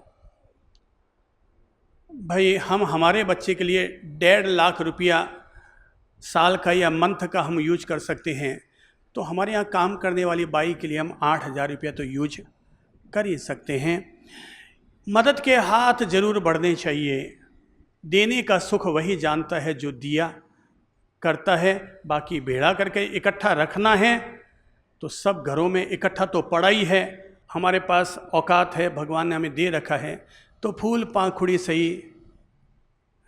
भाई हम हमारे बच्चे के लिए 1.5 लाख रुपया साल का या मंथ का हम यूज कर सकते हैं, तो हमारे यहाँ काम करने वाली बाई के लिए हम 8,000 रुपया तो यूज कर ही सकते हैं। मदद के हाथ जरूर बढ़ने चाहिए। देने का सुख वही जानता है जो दिया करता है, बाकी भेड़ा करके इकट्ठा रखना है तो सब घरों में इकट्ठा तो पड़ा ही है। हमारे पास औकात है, भगवान ने हमें दे रखा है, तो फूल पाखुड़ी सही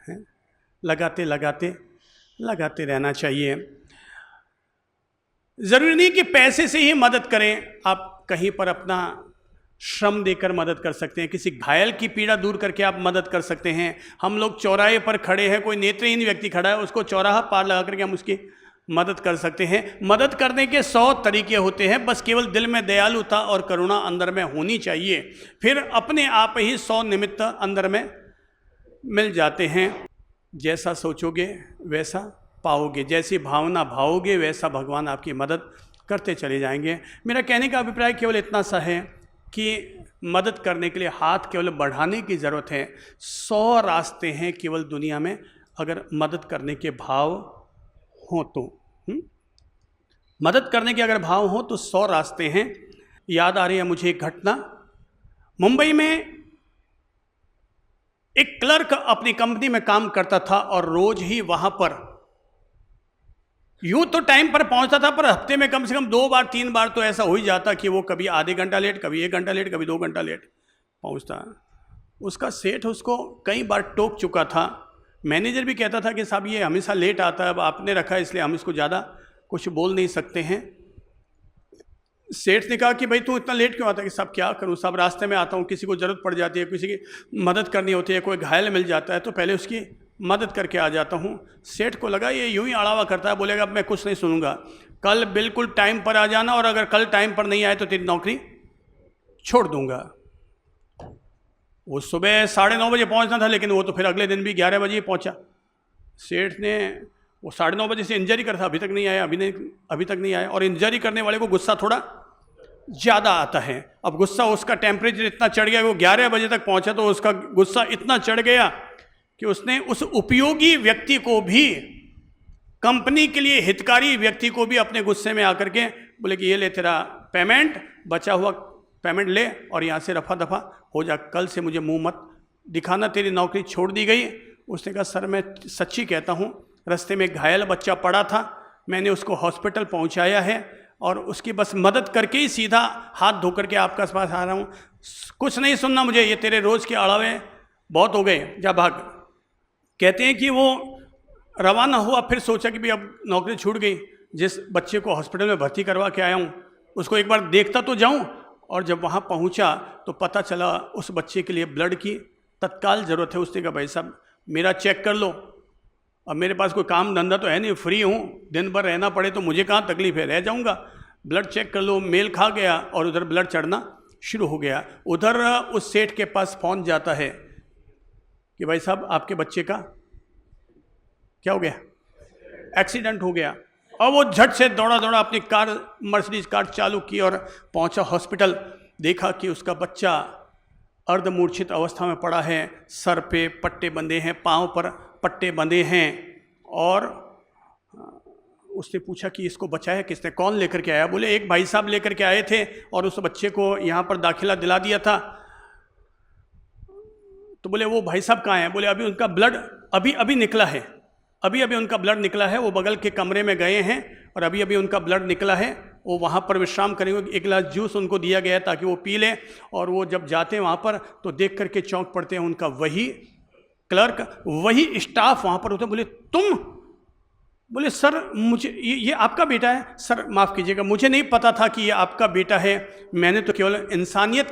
है, लगाते रहना चाहिए। ज़रूरी नहीं कि पैसे से ही मदद करें, आप कहीं पर अपना श्रम देकर मदद कर सकते हैं, किसी घायल की पीड़ा दूर करके आप मदद कर सकते हैं। हम लोग चौराहे पर खड़े हैं, कोई नेत्रहीन व्यक्ति खड़ा है, उसको चौराहा पार लगा करके हम उसकी मदद कर सकते हैं। मदद करने के 100 तरीके होते हैं, बस केवल दिल में दयालुता और करुणा अंदर में होनी चाहिए, फिर अपने आप ही 100 निमित्त अंदर में मिल जाते हैं। जैसा सोचोगे वैसा पाओगे, जैसी भावना भाओगे वैसा भगवान आपकी मदद करते चले जाएंगे। मेरा कहने का अभिप्राय केवल इतना सा है कि मदद करने के लिए हाथ केवल बढ़ाने की ज़रूरत है। 100 रास्ते हैं केवल दुनिया में, अगर मदद करने के भाव हो तो। मदद करने के अगर भाव हो तो 100 रास्ते हैं। याद आ रही है मुझे एक घटना, मुंबई में एक क्लर्क अपनी कंपनी में काम करता था और रोज ही वहां पर यूं तो टाइम पर पहुंचता था, पर हफ्ते में कम से कम 2 बार 3 बार तो ऐसा हो ही जाता कि वो कभी आधे घंटा लेट, कभी 1 घंटा लेट, कभी 2 घंटा लेट पहुंचता। उसका सेठ उसको कई बार टोक चुका था। मैनेजर भी कहता था कि साहब ये हमेशा लेट आता है, अब आपने रखा है इसलिए हम इसको ज़्यादा कुछ बोल नहीं सकते हैं। सेठ ने कहा कि भाई तू इतना लेट क्यों आता है? कि साहब क्या करूं साहब, रास्ते में आता हूं, किसी को ज़रूरत पड़ जाती है, किसी की मदद करनी होती है, कोई घायल मिल जाता है तो पहले उसकी मदद करके आ जाता हूं। सेठ को लगा ये यूं ही अड़ावा करता है, बोलेगा अब मैं कुछ नहीं सुनूंगा, कल बिल्कुल टाइम पर आ जाना, और अगर कल टाइम पर नहीं आए तो तेरी नौकरी छोड़ दूंगा। वो सुबह 9:30 बजे पहुंचना था, लेकिन वो तो फिर अगले दिन भी 11 बजे पहुंचा। सेठ ने वो 9:30 बजे से इंजरी कर था, अभी तक नहीं आया, और इंजरी करने वाले को गुस्सा थोड़ा ज़्यादा आता है। अब गुस्सा, उसका टेम्परेचर इतना चढ़ गया, वो 11 बजे तक पहुंचा तो उसका गुस्सा इतना चढ़ गया कि उसने उस उपयोगी व्यक्ति को भी, कंपनी के लिए हितकारी व्यक्ति को भी अपने गुस्से में आकर के बोले कि ये ले तेरा पेमेंट, बचा हुआ पेमेंट ले और यहाँ से रफा दफा हो जा, कल से मुझे मुंह मत दिखाना, तेरी नौकरी छोड़ दी गई। उसने कहा सर मैं सच्ची कहता हूँ, रास्ते में घायल बच्चा पड़ा था, मैंने उसको हॉस्पिटल पहुँचाया है और उसकी बस मदद करके ही सीधा हाथ धो करके आपके पास आ रहा हूँ। कुछ नहीं सुनना मुझे, ये तेरे रोज़ के अड़ावे बहुत हो गए, जा भाग। कहते हैं कि वो रवाना हुआ, फिर सोचा कि भाई अब नौकरी छूट गई, जिस बच्चे को हॉस्पिटल में भर्ती करवा के आया हूँ उसको एक बार देखता तो जाऊँ। और जब वहाँ पहुँचा तो पता चला उस बच्चे के लिए ब्लड की तत्काल ज़रूरत है। उसने कहा भाई साहब मेरा चेक कर लो, अब मेरे पास कोई काम धंधा तो है नहीं, फ्री हूँ, दिन भर रहना पड़े तो मुझे कहाँ तकलीफ है, रह जाऊँगा, ब्लड चेक कर लो। मेल खा गया और उधर ब्लड चढ़ना शुरू हो गया। उधर उस सेठ के पास फोन जाता है कि भाई साहब आपके बच्चे का क्या हो गया, एक्सीडेंट हो गया। और वो झट से दौड़ा दौड़ा अपनी कार, मर्सिडीज कार चालू की और पहुंचा हॉस्पिटल। देखा कि उसका बच्चा अर्धमूर्छित अवस्था में पड़ा है, सर पे पट्टे बंधे हैं, पाँव पर पट्टे बंधे हैं। और उसने पूछा कि इसको बचाया किसने, कौन लेकर के आया? बोले एक भाई साहब लेकर के आए थे और उस बच्चे को यहाँ पर दाखिला दिला दिया था। तो बोले वो भाई साहब कहाँ हैं? बोले अभी उनका ब्लड अभी निकला है, अभी उनका ब्लड निकला है, वो बगल के कमरे में गए हैं और अभी उनका ब्लड निकला है, वो वहाँ पर विश्राम करेंगे। एक गिलास जूस उनको दिया गया है ताकि वो पी लें। और वो जब जाते हैं वहाँ पर तो देख करके चौंक पड़ते हैं, उनका वही क्लर्क, वही स्टाफ वहाँ पर होते हैं। बोले तुम? बोले सर मुझे ये आपका बेटा है? सर माफ़ कीजिएगा, मुझे नहीं पता था कि ये आपका बेटा है, मैंने तो केवल इंसानियत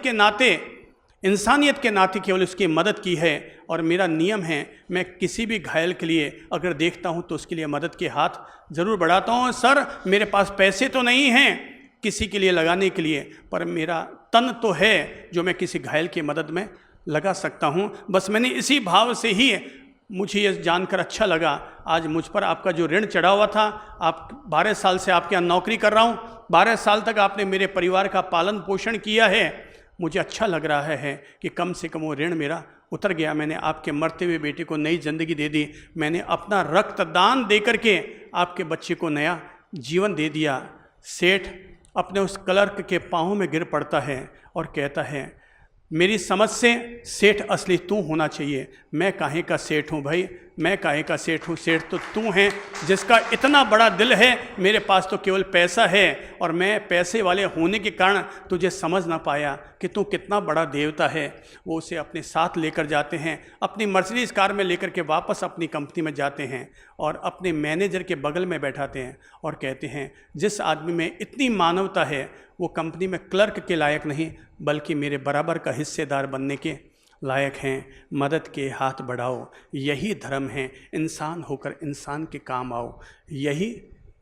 के नाते केवल उसकी मदद की है। और मेरा नियम है मैं किसी भी घायल के लिए अगर देखता हूँ तो उसके लिए मदद के हाथ ज़रूर बढ़ाता हूँ। सर मेरे पास पैसे तो नहीं हैं किसी के लिए लगाने के लिए, पर मेरा तन तो है जो मैं किसी घायल की मदद में लगा सकता हूँ। बस मैंने इसी भाव से ही, मुझे ये जानकर अच्छा लगा आज मुझ पर आपका जो ऋण चढ़ा हुआ था, आप 12 साल से आपके यहाँ नौकरी कर रहा हूँ, 12 साल तक आपने मेरे परिवार का पालन पोषण किया है। मुझे अच्छा लग रहा है कि कम से कम वो ऋण मेरा उतर गया। मैंने आपके मरते हुए बेटे को नई ज़िंदगी दे दी, मैंने अपना रक्तदान दे करके आपके बच्चे को नया जीवन दे दिया। सेठ अपने उस क्लर्क के पाँवों में गिर पड़ता है और कहता है मेरी समझ से सेठ असली तू होना चाहिए, मैं काहे का सेठ हूँ भाई, मैं काहे का सेठ हूँ, सेठ तो तू है जिसका इतना बड़ा दिल है। मेरे पास तो केवल पैसा है और मैं पैसे वाले होने के कारण तुझे समझ ना पाया कि तू कितना बड़ा देवता है। वो उसे अपने साथ लेकर जाते हैं, अपनी मर्सिडीज़ कार में लेकर के वापस अपनी कंपनी में जाते हैं और अपने मैनेजर के बगल में बैठाते हैं और कहते हैं जिस आदमी में इतनी मानवता है वो कंपनी में क्लर्क के लायक नहीं बल्कि मेरे बराबर का हिस्सेदार बनने के लायक हैं। मदद के हाथ बढ़ाओ, यही धर्म है, इंसान होकर इंसान के काम आओ, यही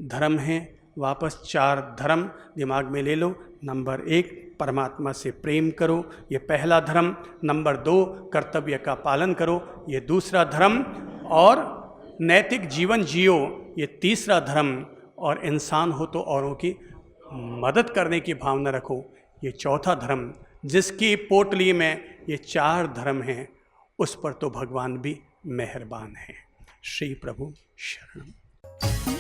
धर्म है। वापस 4 धर्म दिमाग में ले लो। नंबर 1 परमात्मा से प्रेम करो, ये पहला धर्म। नंबर 2 कर्तव्य का पालन करो, ये दूसरा धर्म। और नैतिक जीवन जियो, ये तीसरा धर्म। और इंसान हो तो औरों की मदद करने की भावना रखो, ये चौथा धर्म। जिसकी पोटली में ये 4 धर्म हैं उस पर तो भगवान भी मेहरबान है। श्री प्रभु शरणम।